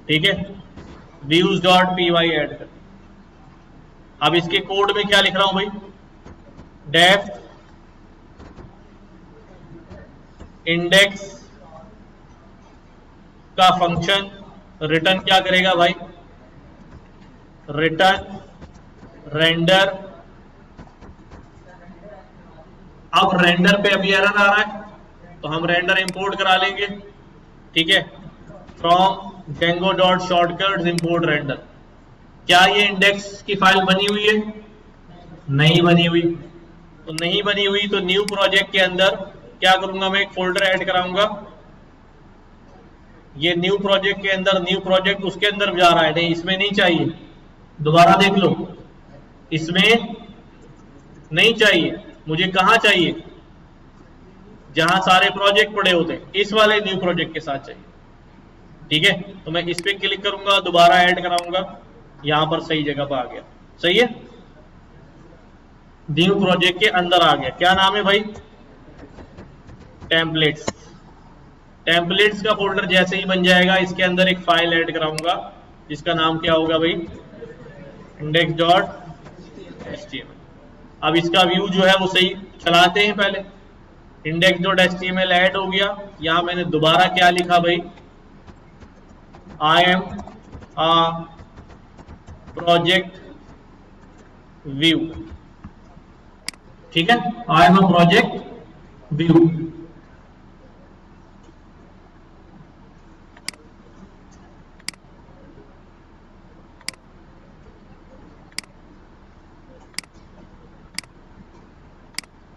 ठीक है, views.py ऐड कर दी। अब इसके कोड में क्या लिख रहा हूं भाई, डेफ इंडेक्स का फंक्शन रिटर्न क्या करेगा भाई, रिटर्न रेंडर। अब रेंडर पे अभी एरर आ रहा है, तो हम रेंडर इंपोर्ट करा लेंगे, ठीक है, फ्रॉम django.shortcuts import render। क्या ये इंडेक्स की फाइल बनी हुई है, नहीं बनी हुई, तो नहीं बनी हुई तो न्यू प्रोजेक्ट के अंदर क्या करूंगा, मैं एक फोल्डर ऐड कराऊंगा। ये न्यू प्रोजेक्ट के अंदर, न्यू प्रोजेक्ट उसके अंदर जा रहा है, नहीं इसमें नहीं चाहिए, दोबारा देख लो, इसमें नहीं चाहिए, मुझे कहां चाहिए, जहां सारे प्रोजेक्ट पड़े होते हैं, इस वाले न्यू प्रोजेक्ट के साथ चाहिए, ठीक है। तो मैं इस पे क्लिक करूंगा, दोबारा ऐड कराऊंगा, यहां पर सही जगह पर आ गया, सही है, न्यू प्रोजेक्ट के अंदर आ गया। क्या नाम है भाई, टेम्पलेट्स। टेम्पलेट्स का फोल्डर जैसे ही बन जाएगा, इसके अंदर एक फाइल ऐड कराऊंगा जिसका नाम क्या होगा भाई, index.html। अब इसका व्यू जो है वो सही चलाते हैं, पहले index.html ऐड हो गया। यहां मैंने दोबारा क्या लिखा भाई, I am a project view, ठीक है, I am a project view.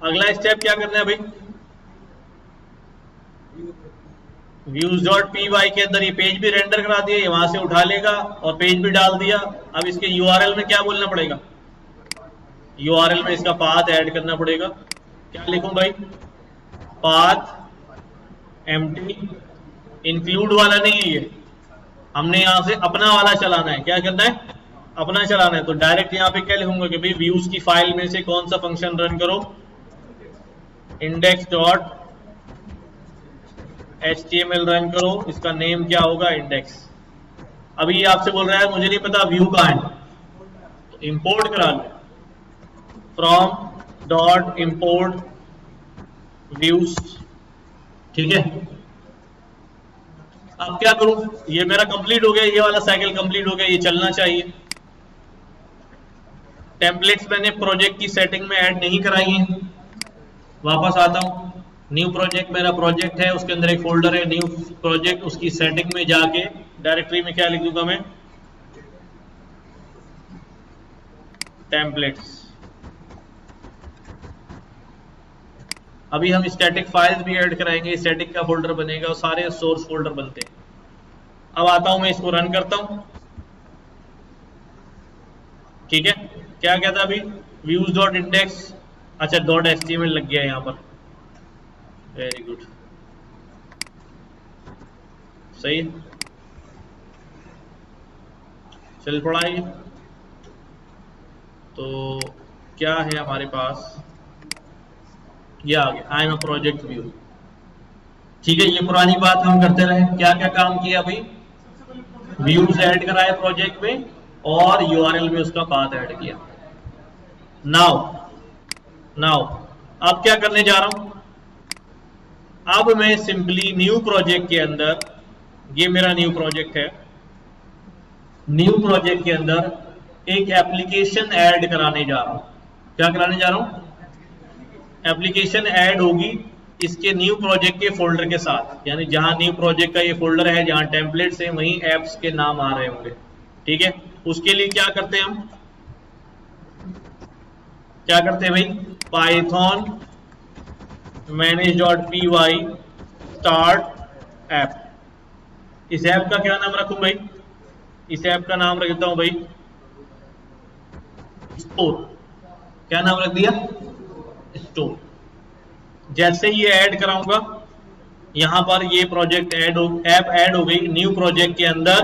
अगला स्टेप क्या करना है भाई, views.py के अंदर ये पेज भी रेंडर करा दिया, वहां से उठा लेगा और पेज भी डाल दिया। अब इसके URL में क्या बोलना पड़ेगा, URL में इसका पाथ ऐड करना पड़ेगा। क्या लिखूं भाई, पाथ एम्प्टी, इंक्लूड वाला नहीं है ये, हमने यहां से अपना वाला चलाना है। क्या करना है, अपना चलाना है। तो डायरेक्ट यहां पे क्या लिखूंगा कि भाई व्यूज की फाइल में से कौन सा फंक्शन रन करो, index.html रन करो, इसका नेम क्या होगा, इंडेक्स। अभी ये आपसे बोल रहा है मुझे नहीं पता व्यू कहां है, तो इंपोर्ट करा लो, फ्रॉम डॉट इंपोर्ट व्यूज। ठीक है, अब क्या करूं, ये मेरा कंप्लीट हो गया, ये वाला साइकिल कंप्लीट हो गया, ये चलना चाहिए। टेम्पलेट्स मैंने प्रोजेक्ट की सेटिंग में ऐड नहीं कराई है। वापस आता हूं, न्यू प्रोजेक्ट मेरा प्रोजेक्ट है, उसके अंदर एक फोल्डर है न्यू प्रोजेक्ट, उसकी सेटिंग में जाके डायरेक्टरी में क्या लिख दूंगा मैं, टेम्पलेट्स। अभी हम स्टैटिक फाइल्स भी ऐड कराएंगे, स्टैटिक का फोल्डर बनेगा और सारे सोर्स फोल्डर बनते हैं। अब आता हूं मैं इसको रन करता हूं। ठीक है, क्या कहता अभी, व्यूज डॉट इंडेक्स, अच्छा डॉट एचटीएमएल लग गया यहां पर, वेरी गुड, सही चल पड़ा ये। तो क्या है हमारे पास, ये आ गया, I am a project view. ठीक है, ये पुरानी बात हम करते रहे, क्या क्या काम किया भाई, व्यूज ऐड कराए प्रोजेक्ट में और यूआरएल में उसका पाथ ऐड किया। नाउ नाउ अब क्या करने जा रहा हूं, अब मैं सिंपली न्यू प्रोजेक्ट के अंदर, ये मेरा न्यू प्रोजेक्ट है, न्यू प्रोजेक्ट के अंदर एक एप्लीकेशन ऐड कराने जा रहा हूं। क्या कराने जा रहा हूं, एप्लीकेशन ऐड होगी इसके न्यू प्रोजेक्ट के फोल्डर के साथ, यानी जहां न्यू प्रोजेक्ट का ये फोल्डर है, जहां टेम्पलेट्स है, वहीं एप्स के नाम आ रहे होंगे। ठीक है, उसके लिए क्या करते हैं हम, क्या करते हैं भाई, पाइथन manage.py स्टार्ट ऐप। इस ऐप का क्या नाम रखूं भाई, इस ऐप का नाम रख देता हूं भाई स्टोर। क्या नाम रख दिया, स्टोर। जैसे ये ऐड कराऊंगा, यहां पर ये प्रोजेक्ट ऐड हो, ऐप ऐड हो गई न्यू प्रोजेक्ट के अंदर,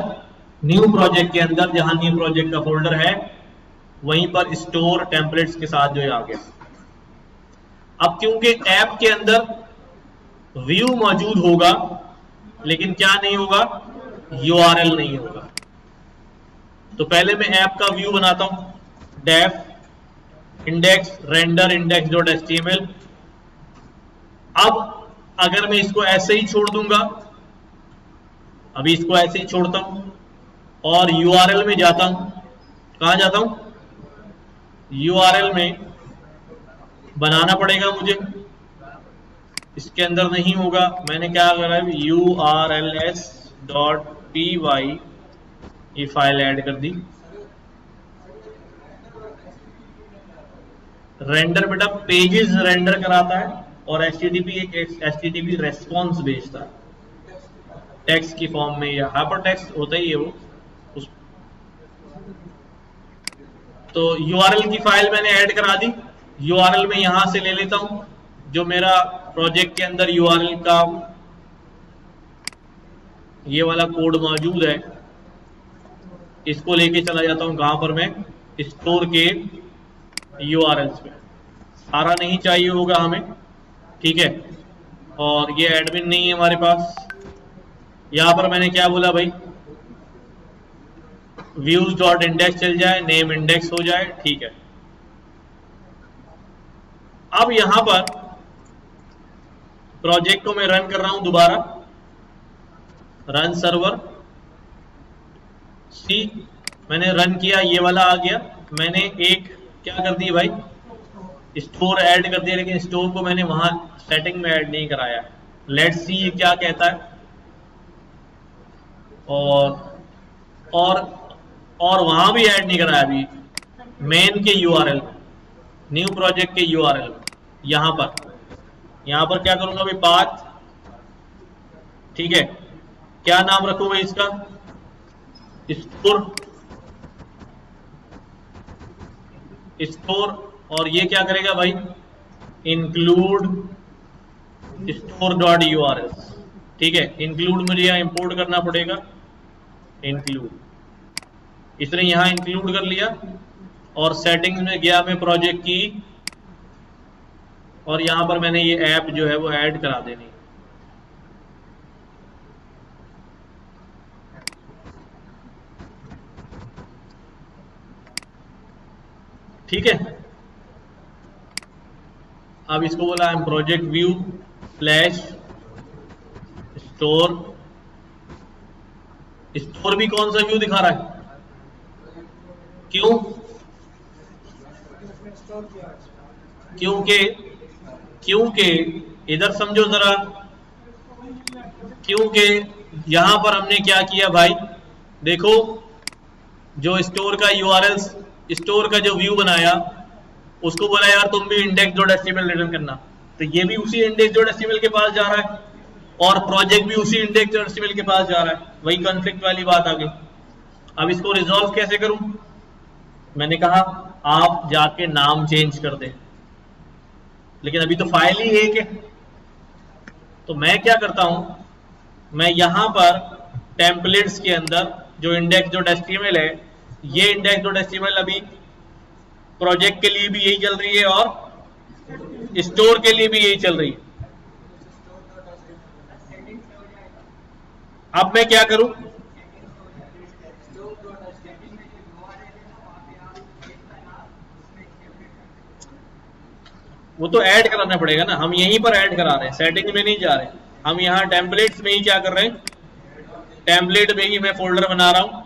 न्यू प्रोजेक्ट के अंदर जहां न्यू प्रोजेक्ट का फोल्डर है, वहीं पर स्टोर टेम्पलेट्स के साथ जो है आ गया। अब क्योंकि ऐप के अंदर व्यू मौजूद होगा, लेकिन क्या नहीं होगा, यूआरएल नहीं होगा, तो पहले मैं ऐप का व्यू बनाता हूं, def index render index dot HTML. अब अगर मैं इसको ऐसे ही छोड़ दूंगा, अभी इसको ऐसे ही छोड़ता हूं और यूआरएल में जाता हूं, कहां जाता हूं, यूआरएल में बनाना पड़ेगा मुझे, इसके अंदर नहीं होगा, मैंने क्या करा है, urls.py ये फाइल ऐड कर दी। रेंडर बेटा पेजेस रेंडर कराता है और एचटीटीपी एक एचटीटीपी रेस्पॉन्स भेजता है टेक्स्ट की फॉर्म में, या हाइपर टेक्स्ट होता ही है वो उस। तो यूआरएल की फाइल मैंने ऐड करा दी, यूआरएल में यहां से ले लेता हूं जो मेरा प्रोजेक्ट के अंदर यूआरएल का ये वाला कोड मौजूद है, इसको लेके चला जाता हूं कहां पर, मैं स्टोर के यूआरएल्स में। सारा नहीं चाहिए होगा हमें, ठीक है, और ये एडमिन नहीं है हमारे पास। यहां पर मैंने क्या बोला भाई, व्यूज डॉट इंडेक्स चल जाए, नेम इंडेक्स हो जाए, ठीक है। अब यहां पर प्रोजेक्ट को मैं रन कर रहा हूं दोबारा, रन सर्वर सी, मैंने रन किया, ये वाला आ गया। मैंने एक क्या कर दी भाई, स्टोर ऐड कर दिया, लेकिन स्टोर को मैंने वहां सेटिंग में ऐड नहीं कराया। लेट्स सी ये क्या कहता है, और और वहां भी ऐड नहीं कराया अभी, मेन के यूआरएल, न्यू प्रोजेक्ट के यूआरएल, यहां पर क्या करूंगा भाई, पाथ, ठीक है, क्या नाम रखूंगा इसका, स्टोर, और ये क्या करेगा भाई, इंक्लूड स्टोर डॉट यूआरएल। ठीक है, इंक्लूड मुझे यहां इंपोर्ट करना पड़ेगा, इंक्लूड, इसने यहां इंक्लूड कर लिया, और सेटिंग्स में गया मैं प्रोजेक्ट की, और यहां पर मैंने ये ऐप जो है वो ऐड करा देनी। ठीक है, अब इसको बोला है project view slash store. Store भी कौन सा व्यू दिखा रहा है? क्यों? क्योंकि इधर समझो जरा, क्योंकि यहां पर हमने क्या किया भाई, देखो जो स्टोर का यूआरएल, स्टोर का जो व्यू बनाया, उसको बोला यार तुम भी index.html रिटर्न करना, तो ये भी उसी index.html के पास जा रहा है और प्रोजेक्ट भी उसी index.html के पास जा रहा है, वही कॉन्फ्लिक्ट वाली बात आ गई। अब इसको रिजॉल्व कैसे करूं? मैंने कहा आप जाके नाम चेंज कर दें, लेकिन अभी तो फाइल ही एक है। तो मैं क्या करता हूं, मैं यहां पर टेम्पलेट्स के अंदर जो index.html है, ये index.html अभी प्रोजेक्ट के लिए भी यही चल रही है और स्टोर के लिए भी यही चल रही है। अब मैं क्या करूं, वो तो ऐड कराना पड़ेगा ना, हम यहीं पर ऐड करा रहे हैं, सेटिंग में नहीं जा रहे, हम यहां टेम्पलेट्स में ही क्या कर रहे हैं, टेम्पलेट में ही मैं फोल्डर बना रहा हूं,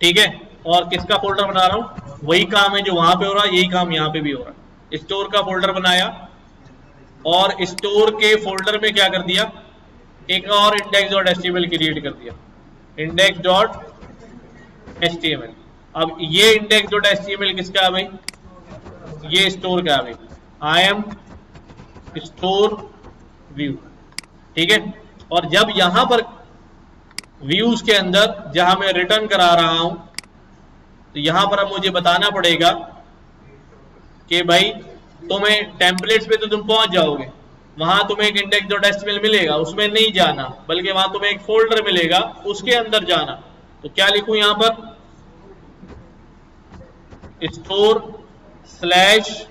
ठीक है। और किसका फोल्डर बना रहा हूं, वही काम है जो वहां पे हो रहा है, यही काम यहां पे भी हो रहा है। स्टोर का फोल्डर बनाया और स्टोर के फोल्डर में क्या कर दिया, एक और index.html क्रिएट कर दिया, index.html। अब ये index.html किसका है भाई, ये स्टोर का है भाई, आई एम स्टोर व्यू, ठीक है। और जब यहां पर व्यूज के अंदर जहां मैं रिटर्न करा रहा हूं, तो यहां पर अब मुझे बताना पड़ेगा कि भाई तुम्हें टेम्पलेट्स पे तो तुम पहुंच जाओगे, वहां तुम्हें एक index.html मिलेगा, उसमें नहीं जाना, बल्कि वहां तुम्हें एक फोल्डर मिलेगा, उसके अंदर जाना। तो क्या लिखूं यहां पर, store slash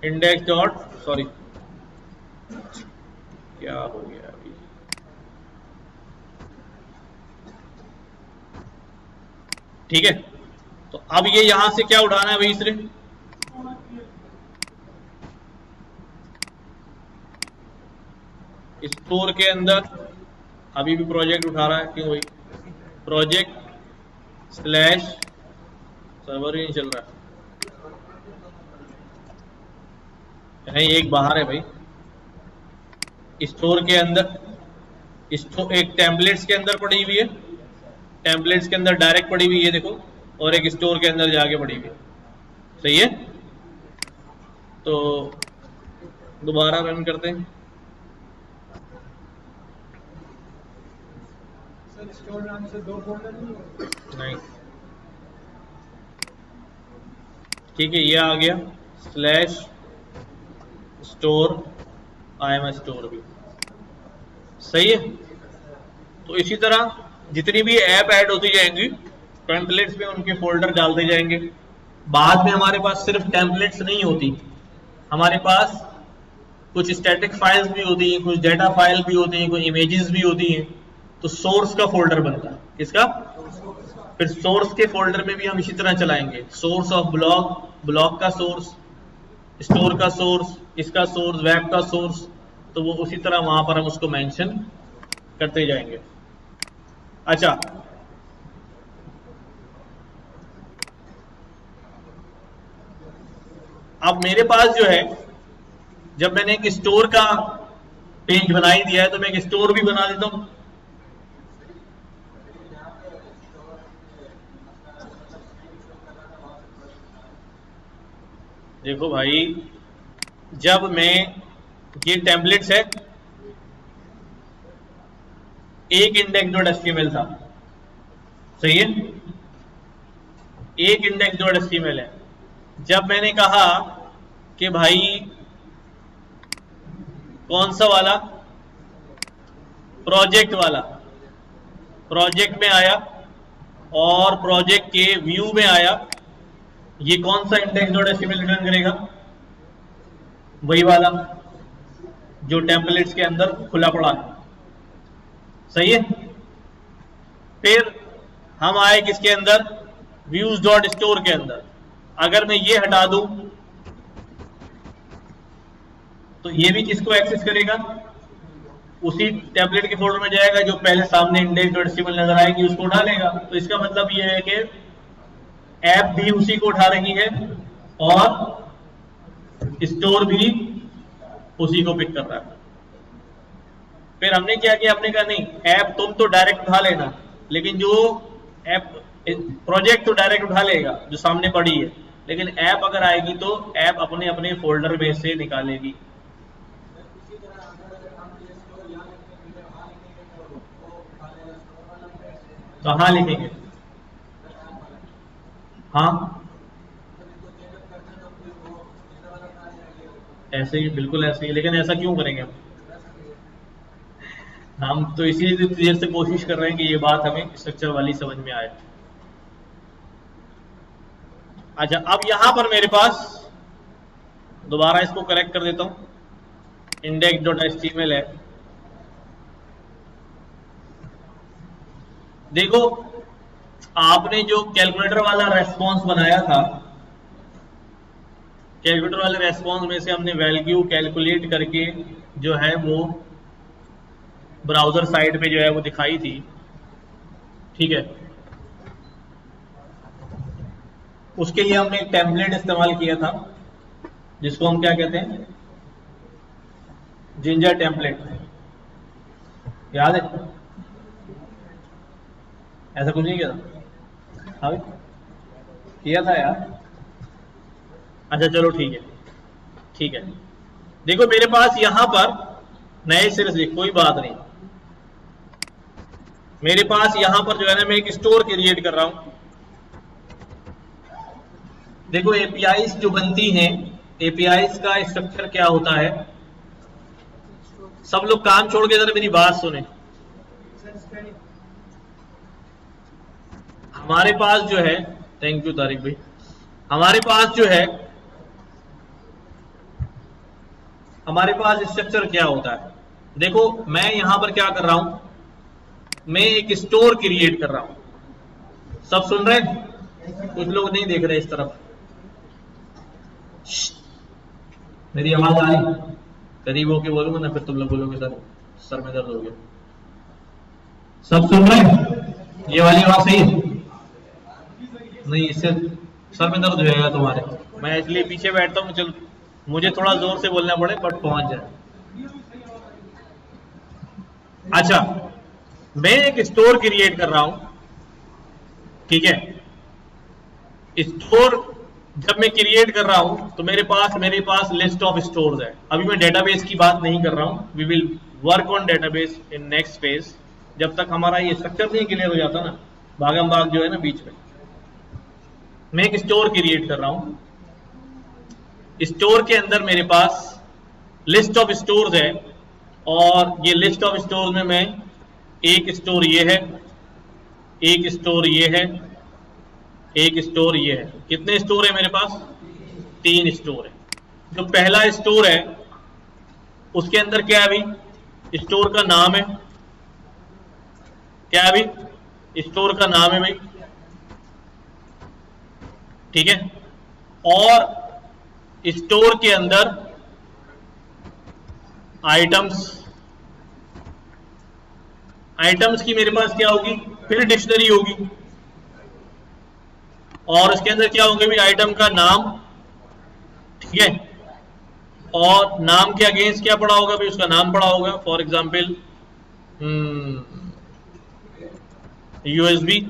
index dot, sorry क्या हो गया अभी, ठीक है। तो अब ये यहां से क्या उठाना है भाई, इसने स्टोर के अंदर अभी भी प्रोजेक्ट उठा रहा है, क्यों भाई, प्रोजेक्ट स्लैश सर्वर ही नहीं चल रहा है, एक बाहर है भाई, स्टोर के अंदर, एक टेम्पलेट्स के अंदर पड़ी हुई है, टेम्पलेट्स के अंदर डायरेक्ट पड़ी हुई है देखो, और एक स्टोर के अंदर जाके पड़ी हुई है, सही है। तो दोबारा रन करते हैं, स्टोर नाम से दो फोल्डर नहीं, ठीक है, ये आ गया slash store, I am store भी, सही है। तो इसी तरह जितनी भी ऐप ऐड होती जाएंगी टेम्पलेट्स में उनके फोल्डर डालते जाएंगे। बाद में हमारे पास सिर्फ टेम्पलेट्स नहीं होती, हमारे पास कुछ स्टैटिक फाइल्स भी होती हैं, कुछ डेटा फाइल भी होती हैं, कुछ इमेजेस भी होती हैं। तो सोर्स का फोल्डर बनता है, किसका, फिर सोर्स के फोल्डर में भी हम इसी तरह चलाएंगे, सोर्स ऑफ ब्लॉग, ब्लॉग का सोर्स, स्टोर का सोर्स, इसका सोर्स, वेब का सोर्स, तो वो उसी तरह वहां पर हम उसको मेंशन करते जाएंगे। अच्छा, अब मेरे पास जो है, जब मैंने एक स्टोर का पेज बना ही दिया है, तो मैं एक स्टोर भी बना देता हूं। देखो भाई, जब मैं, ये टेम्पलेट्स है, एक index.html था, सही है, एक index.html है। जब मैंने कहा कि भाई कौन सा वाला, प्रोजेक्ट वाला, प्रोजेक्ट में आया और प्रोजेक्ट के व्यू में आया, ये कौन सा index.html रिटर्न करेगा, वही वाला जो टेम्पलेट्स के अंदर खुला पड़ा है, सही है। फिर हम आए किसके अंदर, व्यूज डॉट स्टोर के अंदर। अगर मैं ये हटा दूं तो ये भी किसको एक्सेस करेगा, उसी टेम्पलेट के फोल्डर में जाएगा, जो पहले सामने index.html नजर आएगी उसको उठा लेगा। तो इसका मतलब ये है कि ऐप भी उसी को उठा रही है और स्टोर भी उसी को पिक कर रहा है। फिर हमने क्या किया, हमने कहा नहीं, ऐप तुम तो डायरेक्ट उठा लेना, लेकिन जो ऐप प्रोजेक्ट तो डायरेक्ट उठा लेगा जो सामने पड़ी है, लेकिन ऐप अगर आएगी तो ऐप अपने अपने फोल्डर में से निकालेगी। कहाँ लिखेंगे, हाँ ऐसे ही, बिल्कुल ऐसे ही, लेकिन ऐसा क्यों करेंगे हम तो इसी देर से कोशिश कर रहे हैं कि ये बात हमें स्ट्रक्चर वाली समझ में आए। अच्छा, अब यहां पर मेरे पास, दोबारा इसको करेक्ट कर देता हूं, index.html है। देखो, आपने जो कैलकुलेटर वाला रेस्पॉन्स बनाया था, कैलकुलेटर वाले रेस्पॉन्स में से हमने वैल्यू कैलकुलेट करके जो है वो ब्राउजर साइट पे जो है वो दिखाई थी, ठीक है। उसके लिए हमने एक टेम्पलेट इस्तेमाल किया था जिसको हम क्या कहते हैं, जिंजर टेम्पलेट, याद है? ऐसा कुछ नहीं किया था, हाँ किया था यार। अच्छा चलो ठीक है, ठीक है। देखो मेरे पास यहां पर नए सिरे से, कोई बात नहीं, मेरे पास यहां पर जो है ना मैं एक स्टोर क्रिएट कर रहा हूं। देखो एपीआईज जो बनती हैं, एपीआईज का स्ट्रक्चर क्या होता है, सब लोग काम छोड़ के जरा मेरी बात सुने। हमारे पास जो है, थैंक यू तारिक भाई, हमारे पास जो है, हमारे पास स्ट्रक्चर क्या होता है। देखो मैं यहां पर क्या कर रहा हूं, मैं एक स्टोर क्रिएट कर रहा हूं। सब सुन रहे हैं? कुछ लोग नहीं देख रहे इस तरफ, मेरी आवाज आ रही? करीब होके बोलूंगा ना, फिर तुम लोग बोलोगे सर सर में दर्द हो गया। सब सुन रहे हैं? ये वाली आवाज सही है? नहीं, इससे सर में दर्द हो जाएगा तुम्हारे। मैं इसलिए पीछे बैठता हूँ, चल मुझे थोड़ा जोर से बोलना पड़े बट पहुंच जाए। अच्छा, मैं एक स्टोर क्रिएट कर रहा हूं, ठीक है। स्टोर जब मैं क्रिएट कर रहा हूं तो मेरे पास लिस्ट ऑफ स्टोर्स है। अभी मैं डेटाबेस की बात नहीं कर रहा हूं, we will work on database in next phase. जब तक हमारा ये स्ट्रक्चर नहीं क्लियर हो जाता ना, भागम भाग जो है ना बीच में, मैं एक स्टोर क्रिएट कर रहा हूं। स्टोर के अंदर मेरे पास लिस्ट ऑफ स्टोर्स है, और ये लिस्ट ऑफ स्टोर्स में मैं, एक स्टोर ये है, एक स्टोर ये है, एक स्टोर ये है। कितने स्टोर है मेरे पास? 3 स्टोर है। जो पहला स्टोर है उसके अंदर क्या है अभी? स्टोर का नाम है। क्या अभी? स्टोर का नाम है भाई, ठीक है। और स्टोर के अंदर आइटम्स की मेरे पास क्या होगी? फिर डिक्शनरी होगी, और उसके अंदर क्या होंगे भी? आइटम का नाम, ठीक है। और नाम के अगेंस्ट क्या पड़ा होगा भाई? उसका नाम पड़ा होगा। फॉर एग्जाम्पल यूएसबी,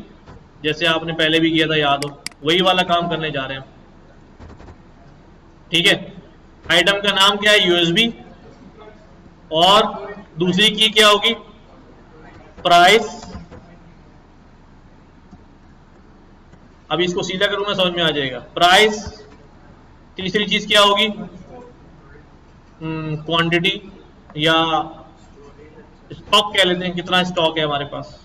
जैसे आपने पहले भी किया था, याद हो, वही वाला काम करने जा रहे हैं, ठीक है। आइटम का नाम क्या है? यूएसबी। और दूसरी की क्या होगी? प्राइस। अब इसको सीधा करूंगा समझ में आ जाएगा, प्राइस। तीसरी चीज क्या होगी? क्वांटिटी या स्टॉक कह लेते हैं, कितना स्टॉक है हमारे पास।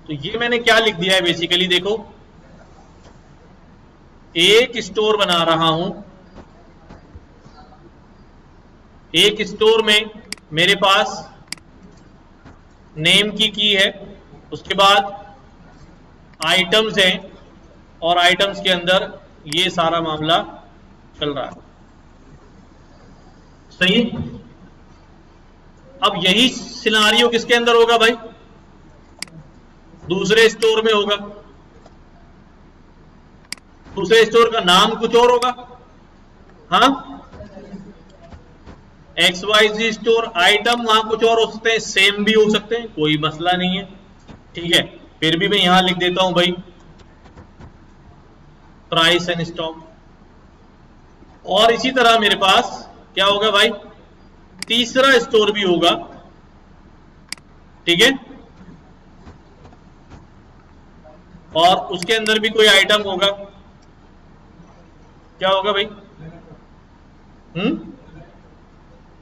तो ये मैंने क्या लिख दिया है बेसिकली, देखो एक स्टोर बना रहा हूं एक स्टोर में मेरे पास नेम की है, उसके बाद आइटम्स हैं और आइटम्स के अंदर ये सारा मामला चल रहा है। सही। अब यही सिनारियो किसके अंदर होगा भाई? दूसरे स्टोर में होगा। दूसरे स्टोर का नाम कुछ और होगा। हाँ, XYZ स्टोर, आइटम वहां कुछ और हो सकते हैं, सेम भी हो सकते हैं, कोई मसला नहीं है। ठीक है, फिर भी मैं यहां लिख देता हूं भाई प्राइस एंड स्टॉक। और इसी तरह मेरे पास क्या होगा भाई? तीसरा स्टोर भी होगा। ठीक है, और उसके अंदर भी कोई आइटम होगा। क्या होगा भाई?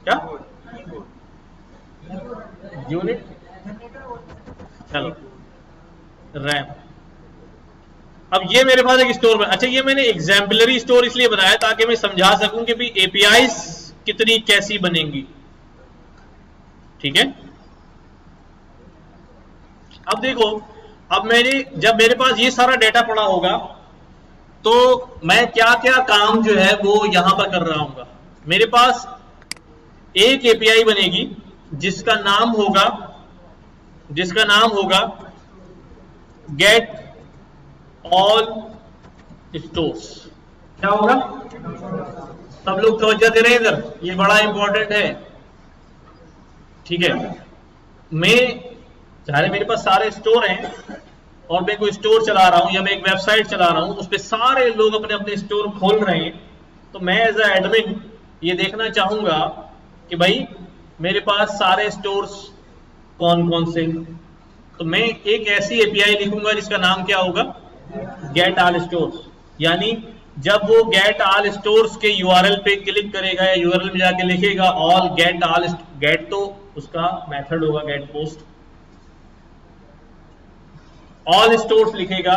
क्या? यूनिट, चलो रैम। अब ये मेरे पास एक स्टोर में, अच्छा ये मैंने एग्जाम्पलरी स्टोर इसलिए बनाया ताकि मैं समझा सकूं कि भाई एपीआईज कितनी कैसी बनेंगी। ठीक है, अब देखो, अब जब मेरे पास ये सारा डेटा पड़ा होगा तो मैं क्या क्या काम जो है वो यहां पर कर रहा हूं। मेरे पास एक एपीआई बनेगी जिसका नाम होगा गेट ऑल स्टोर्स। क्या होगा? सब लोग तवज्जो दे रहे हैं इधर, ये बड़ा इंपॉर्टेंट है। ठीक है, चाहे मेरे पास सारे स्टोर हैं और मैं कोई स्टोर चला रहा हूं या मैं एक वेबसाइट चला रहा हूं, उस पर सारे लोग अपने अपने स्टोर खोल रहे हैं, तो मैं एज ए एडमिन ये देखना चाहूंगा कि भाई मेरे पास सारे स्टोर्स कौन कौन से। तो मैं एक ऐसी एपीआई लिखूंगा जिसका नाम क्या होगा? Get all stores. यानी जब वो गेट ऑल स्टोर्स के यूआरएल पे क्लिक करेगा या यूआरएल में जाके लिखेगा ऑल गेट ऑल, गेट तो उसका मेथड होगा गेट पोस्ट, ऑल स्टोर्स लिखेगा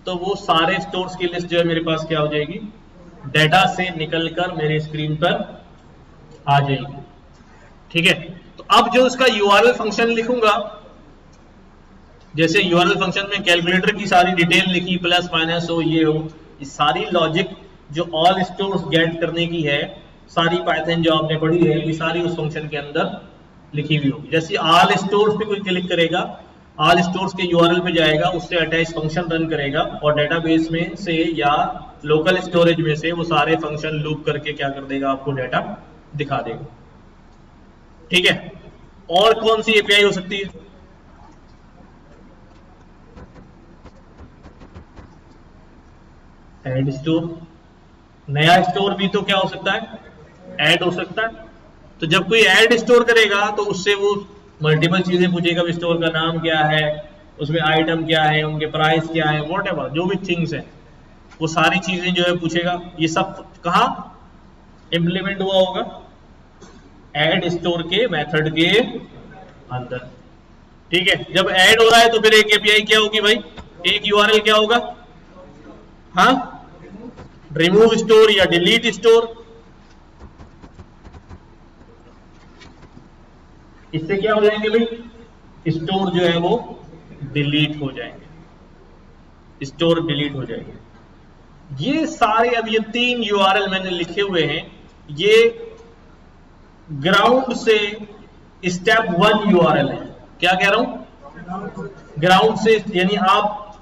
तो वो सारे स्टोर्स की लिस्ट जो है मेरे पास क्या हो जाएगी? डेटा से निकलकर मेरे स्क्रीन पर आ जाएगी। ठीक है, तो अब जो उसका यूआरएल फंक्शन लिखूंगा, जैसे यूआरएल फंक्शन में कैलकुलेटर की सारी डिटेल लिखी, प्लस माइनस हो, ये हो, ये सारी लॉजिक जो ऑल स्टोर्स गेट करने की है, सारी पाइथन जो आपने पढ़ी है, ये सारी उस फंक्शन के अंदर लिखी हुई होगी। जैसे ऑल स्टोर्स पे कोई क्लिक करेगा, ऑल स्टोर्स के यूआरएल पे जाएगा, उससे अटैच फंक्शन रन करेगा और डेटाबेस में से या लोकल स्टोरेज में से वो सारे फंक्शन लूप करके क्या कर देगा? आपको डेटा दिखा देगा। ठीक है, और कौन सी एपीआई हो सकती है? Add store. नया स्टोर भी तो क्या हो सकता है? ऐड हो सकता है। तो जब कोई ऐड स्टोर करेगा तो उससे वो मल्टीपल चीजें पूछेगा, स्टोर का नाम क्या है, उसमें आइटम क्या है, उनके प्राइस क्या है, व्हाटएवर जो भी थिंग्स है वो सारी चीजें जो है पूछेगा। ये सब कहां इंप्लीमेंट हुआ होगा? ऐड स्टोर के मेथड के अंदर। ठीक है, जब ऐड हो रहा है तो फिर एक एपीआई क्या होगी भाई? एक यूआरएल क्या होगा? हाँ, रिमूव स्टोर या डिलीट स्टोर। इससे क्या हो जाएंगे भाई? स्टोर जो है वो डिलीट हो जाएंगे, स्टोर डिलीट हो जाएंगे। ये सारे, अब ये 3 यूआरएल मैंने लिखे हुए हैं, ये ग्राउंड से स्टेप 1 यूआरएल है। क्या कह रहा हूं? ग्राउंड से, यानी आप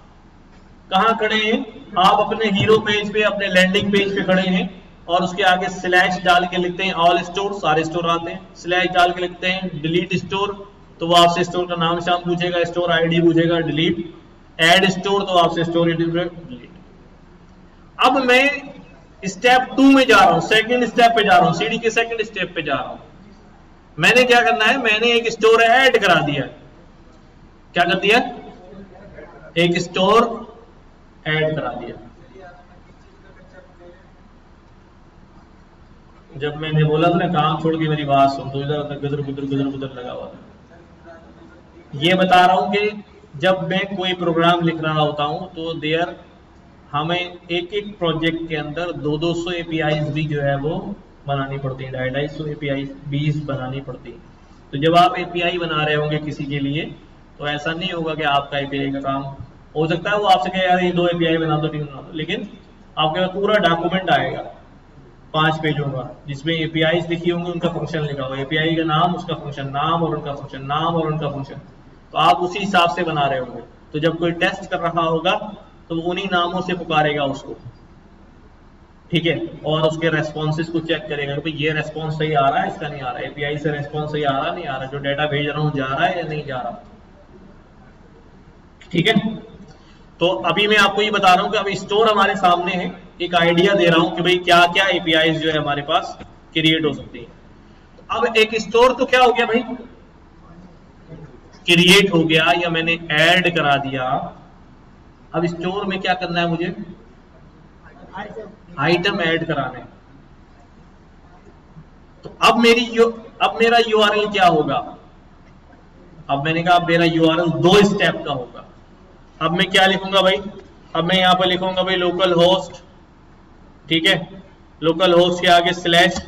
कहां खड़े हैं? आप अपने हीरो पेज पे, अपने लैंडिंग पेज पे खड़े हैं और उसके आगे स्लैश डाल के लिखते हैं ऑल स्टोर, सारे स्टोर आते हैं। स्लैश डाल के लिखते हैं डिलीट स्टोर, तो वो आपसे स्टोर का नाम शाम पूछेगा, स्टोर आईडी पूछेगा, डिलीट। ऐड स्टोर, तो आपसे स्टोर डिलीट। अब मैं स्टेप 2 में जा रहा हूं, सेकंड स्टेप पे जा रहा हूं, सीढ़ी के सेकंड स्टेप पे जा रहा हूं। मैंने क्या करना है? मैंने एक स्टोर ऐड करा दिया। क्या कर दिया? एक स्टोर ऐड करा दिया। जब मैंने बोला था ना काम छोड़ के मेरी बात सुन, तो इधर गुदर लगा हुआ था। ये बता रहा हूं कि जब मैं कोई प्रोग्राम लिख रहा होता हूं तो हमें एक एक प्रोजेक्ट के अंदर 200 एपीआईज भी जो है वो बनानी पड़ती है, 250 एपीआई 20 बनानी पड़ती है। तो जब आप एपीआई बना रहे होंगे किसी के लिए, तो ऐसा नहीं होगा कि आपका एपीआई का काम हो सकता है वो आपसे कहे यार ये 2 एपीआई बना दो, नहीं बना दो, लेकिन आपके पास पूरा डॉक्यूमेंट आएगा 5 पेजों का, जिसमें एपीआई लिखी होंगी, उनका फंक्शन लिखा होगा, एपीआई का नाम, उसका फंक्शन नाम और उनका फंक्शन नाम और उनका फंक्शन। तो आप उसी हिसाब से बना रहे होंगे। तो जब कोई टेस्ट कर रहा होगा तो वो उन्हीं नामों से पुकारेगा उसको, ठीक है, और उसके रेस्पॉन्सेज को चेक करेगा कि भाई ये रेस्पॉन्स सही आ रहा है, इसका नहीं आ रहा है, एपीआई से रेस्पॉन्स सही आ रहा नहीं आ रहा, जो डेटा भेज रहा हूँ जा रहा है या नहीं जा रहा, ठीक है। तो अभी मैं आपको ये बता रहा हूँ कि अभी स्टोर हमारे सामने है, एक आइडिया दे रहा हूँ कि भाई क्या क्या एपीआई जो है हमारे पास क्रिएट हो सकती है। तो अब एक स्टोर तो क्या हो गया भाई, क्रिएट हो गया या मैंने ऐड करा दिया। अब स्टोर में क्या करना है मुझे, आइटम ऐड कराने। तो अब मेरा यूआरएल क्या होगा, अब मैंने कहा मेरा यूआरएल 2 स्टेप का होगा। अब मैं क्या लिखूंगा भाई, अब मैं यहां पर लिखूंगा भाई लोकल होस्ट, ठीक है, लोकल होस्ट के आगे slash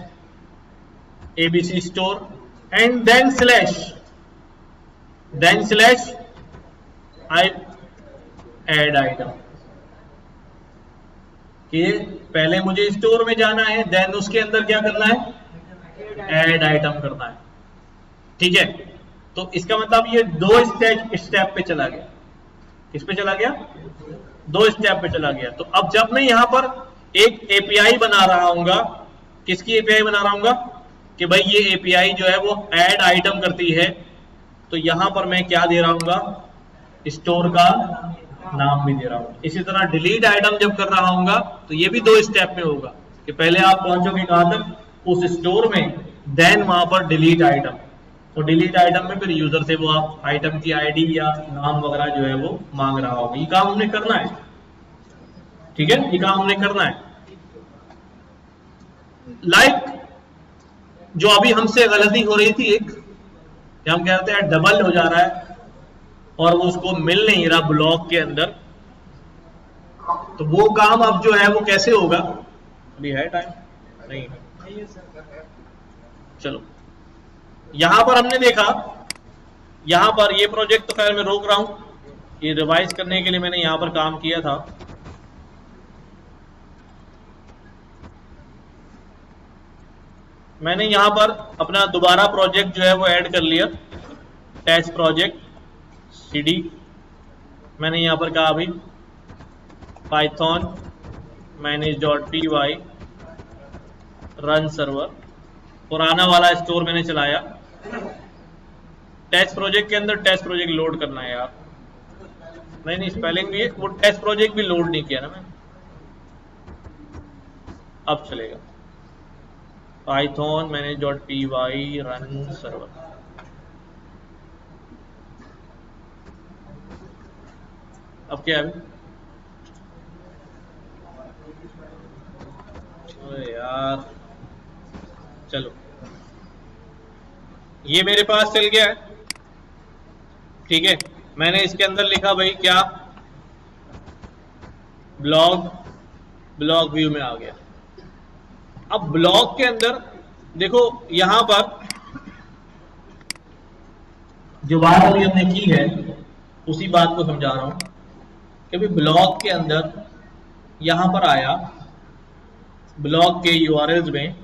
ABC store and then slash I add item. कि पहले मुझे स्टोर में जाना है, देन उसके अंदर क्या करना है, ऐड आइटम करना है, ठीक है। तो इसका मतलब ये 2 स्टेप पे चला गया। किस पे चला गया, 2 स्टेप पे चला गया। तो अब जब मैं यहां पर एक एपीआई बना रहा हूंगा, किसकी एपीआई बना रहा हूंगा कि भाई ये एपीआई जो है वो ऐड आइटम करती है, तो यहां पर मैं क्या दे रहा हूंगा, स्टोर का नाम भी दे रहा हूं। इसी तरह डिलीट आइटम जब कर रहा हूंगा तो ये भी 2 स्टेप में होगा कि पहले आप पहुंचोगे कहां तक, उस स्टोर में, देन वहां पर डिलीट आइटम। तो डिलीट आइटम में फिर यूजर से वो आप आइटम की आईडी या नाम वगैरह जो है वो मांग रहा होगा। ये काम हमने करना है, ठीक है, ये काम हमने करना है। लाइक जो अभी हमसे गलती हो रही थी एक, हम कहते हैं डबल हो जा रहा है और वो उसको मिल नहीं रहा ब्लॉक के अंदर, तो वो काम अब जो है वो कैसे होगा, अभी है टाइम नहीं, चलो यहां पर हमने देखा, यहां पर ये प्रोजेक्ट तो खैर मैं रोक रहा हूं, ये रिवाइज करने के लिए मैंने यहां पर काम किया था। मैंने यहां पर अपना दोबारा प्रोजेक्ट जो है वो ऐड कर लिया, टेस्ट प्रोजेक्ट सीडी। मैंने यहां पर कहा अभी पाइथन manage.py रन सर्वर, पुराना वाला स्टोर मैंने चलाया। टेस्ट प्रोजेक्ट के अंदर टेस्ट प्रोजेक्ट लोड करना है यार, नहीं स्पेलिंग भी है, वो टेस्ट प्रोजेक्ट भी लोड नहीं किया ना मैंने, अब चलेगा पाइथन manage.py रन सर्वर। अब क्या है यार, चलो ये मेरे पास चल गया है, ठीक है। मैंने इसके अंदर लिखा भाई क्या, ब्लॉग व्यू में आ गया। अब ब्लॉग के अंदर देखो, यहां पर जो बात अभी हमने की है उसी बात को समझा रहा हूं कि भाई ब्लॉग के अंदर यहां पर आया, ब्लॉग के यूआरएल्स में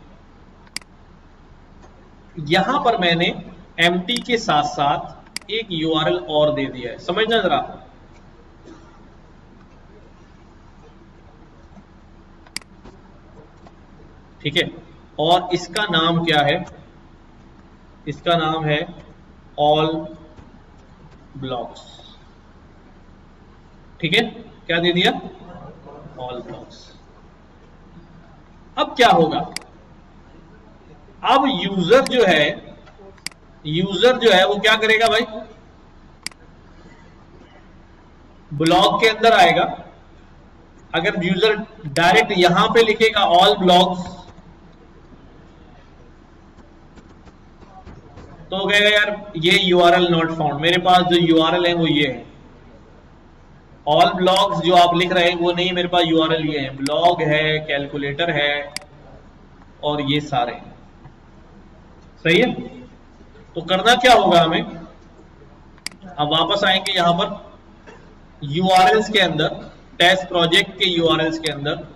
यहां पर मैंने एम्प्टी के साथ साथ एक यूआरएल और दे दिया है, समझना जरा। ठीक है, और इसका नाम क्या है, इसका नाम है ऑल ब्लॉक्स, ठीक है, क्या दे दिया, ऑल ब्लॉक्स। अब क्या होगा, अब यूजर जो है वो क्या करेगा भाई, ब्लॉक के अंदर आएगा। अगर यूजर डायरेक्ट यहां पे लिखेगा ऑल ब्लॉक्स, तो कहेगा यार ये यूआरएल नॉट फाउंड, मेरे पास जो यूआरएल है वो ये है, ऑल ब्लॉक्स जो आप लिख रहे हैं वो नहीं, मेरे पास यूआरएल ये है, ब्लॉग है, कैलकुलेटर है, और ये सारे। सही है। तो करना क्या होगा हमें, अब वापस आएंगे यहां पर यूआरएल्स के अंदर, टेस्ट प्रोजेक्ट के यूआरएल्स के अंदर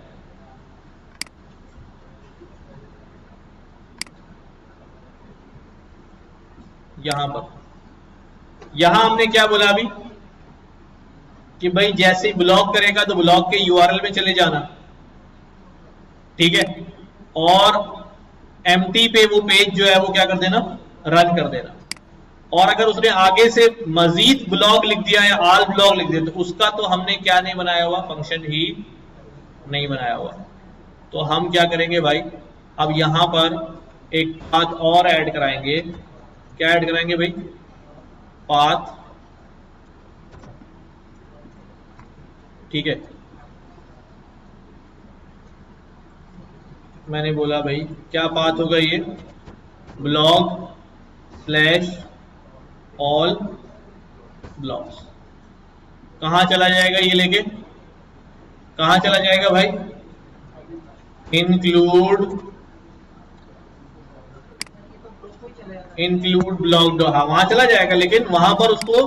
यहां हमने क्या बोला अभी कि भाई जैसे ही ब्लॉक करेगा तो ब्लॉक के यूआरएल में चले जाना, ठीक है, और एम्प्टी पे वो पेज जो है वो क्या कर देना, रन कर देना। और अगर उसने आगे से मजीद ब्लॉक लिख दिया या ऑल ब्लॉक लिख दिया तो उसका तो हमने क्या नहीं बनाया हुआ, फंक्शन ही नहीं बनाया हुआ। तो हम क्या करेंगे भाई, अब यहां पर एक पाथ और ऐड कराएंगे। क्या ऐड कराएंगे भाई, पाथ, ठीक है। मैंने बोला भाई क्या पाथ होगा ये, ब्लॉग स्लैश ऑल ब्लॉक्स। कहां चला जाएगा ये लेके, कहां चला जाएगा भाई, इंक्लूड ब्लॉक, हाँ वहां चला जाएगा, लेकिन वहां पर उसको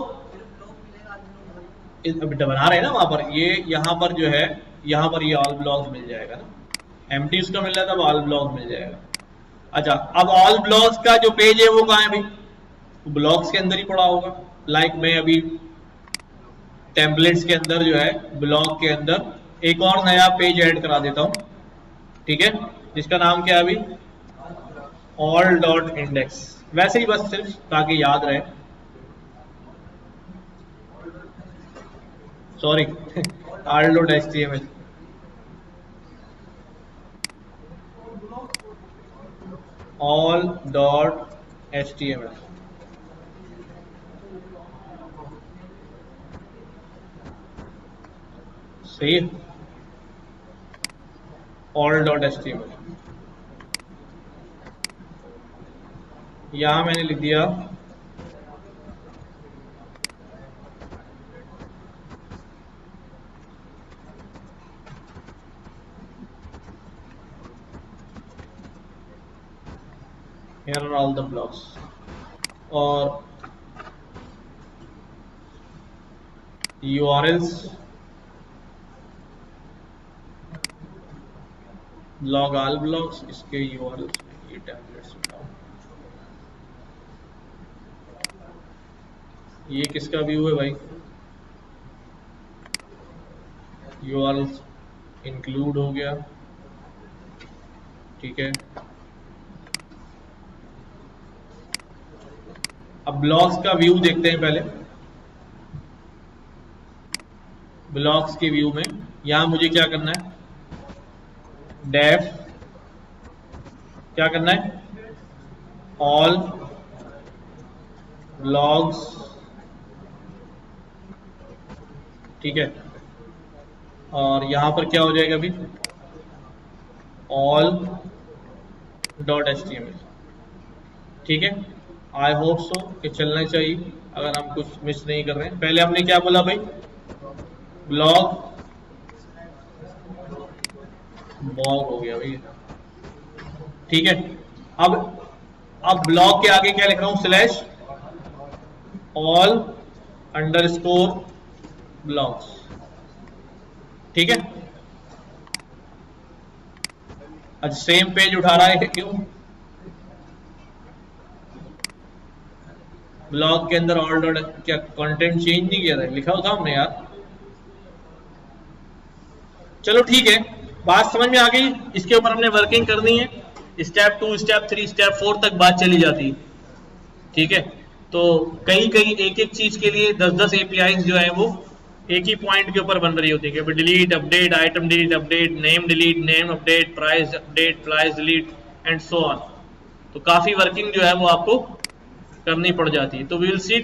बेटा बना रहे हैं ना वहां पर, ये यहां पर जो है, यहां पर ये ऑल ब्लॉक्स मिल जाएगा ना, एम्प्टी उसका मिल रहा था, अब ऑल ब्लॉक्स मिल जाएगा। अच्छा, अब ऑल ब्लॉक्स का जो पेज है वो कहां है भाई, ब्लॉक्स के अंदर ही पड़ा होगा। लाइक मैं अभी टेम्पलेट्स के अंदर जो है, ब्लॉक के अंदर एक और नया पेज ऐड करा देता हूं, ठीक है, जिसका नाम क्या है अभी, ऑल डॉट इंडेक्स। वैसे ही बस सिर्फ ताकि याद रहे, sorry all dot HTML, all dot HTML. सही है, ऑल डॉट एचटीएमएल। यहां मैंने लिख दिया here are all the blocks, और URLs ब्लॉग ऑल ब्लॉक्स, इसके URLs ये टेम्पलेट्स बताओ। ये किसका व्यू है भाई, URLs इंक्लूड हो गया, ठीक है। अब ब्लॉक्स का व्यू देखते हैं पहले। ब्लॉक्स के व्यू में यहां मुझे क्या करना है, डेफ, क्या करना है, ऑल ब्लॉग्स, ठीक है। और यहां पर क्या हो जाएगा अभी, ऑल डॉट एचटीएमएल, ठीक है। आई होप सो कि चलना चाहिए, अगर हम कुछ मिस नहीं कर रहे हैं। पहले हमने क्या बोला भाई, ब्लॉग बॉग हो गया भाई, ठीक है। अब ब्लॉग के आगे क्या लिख रहा हूं, स्लैश ऑल अंडरस्कोर ब्लॉग्स, ठीक है। अच्छा, सेम पेज उठा रहा है क्यों, ब्लॉग के अंदर ऑल डॉट, क्या कंटेंट चेंज नहीं किया था, लिखा था हमने यार। चलो ठीक है, बात समझ में आ गई। इसके ऊपर हमने वर्किंग करनी है, स्टेप 2, स्टेप 3, स्टेप 4 तक बात चली जाती है, ठीक है। तो कई एक एक चीज के लिए 10-10 एपीआईज जो है वो एक ही पॉइंट के ऊपर बन रही होती है, delete update, item delete update, name delete, name update, price update, price delete and so on. तो काफी वर्किंग जो है वो आपको करनी पड़ जाती है। तो वी विल सी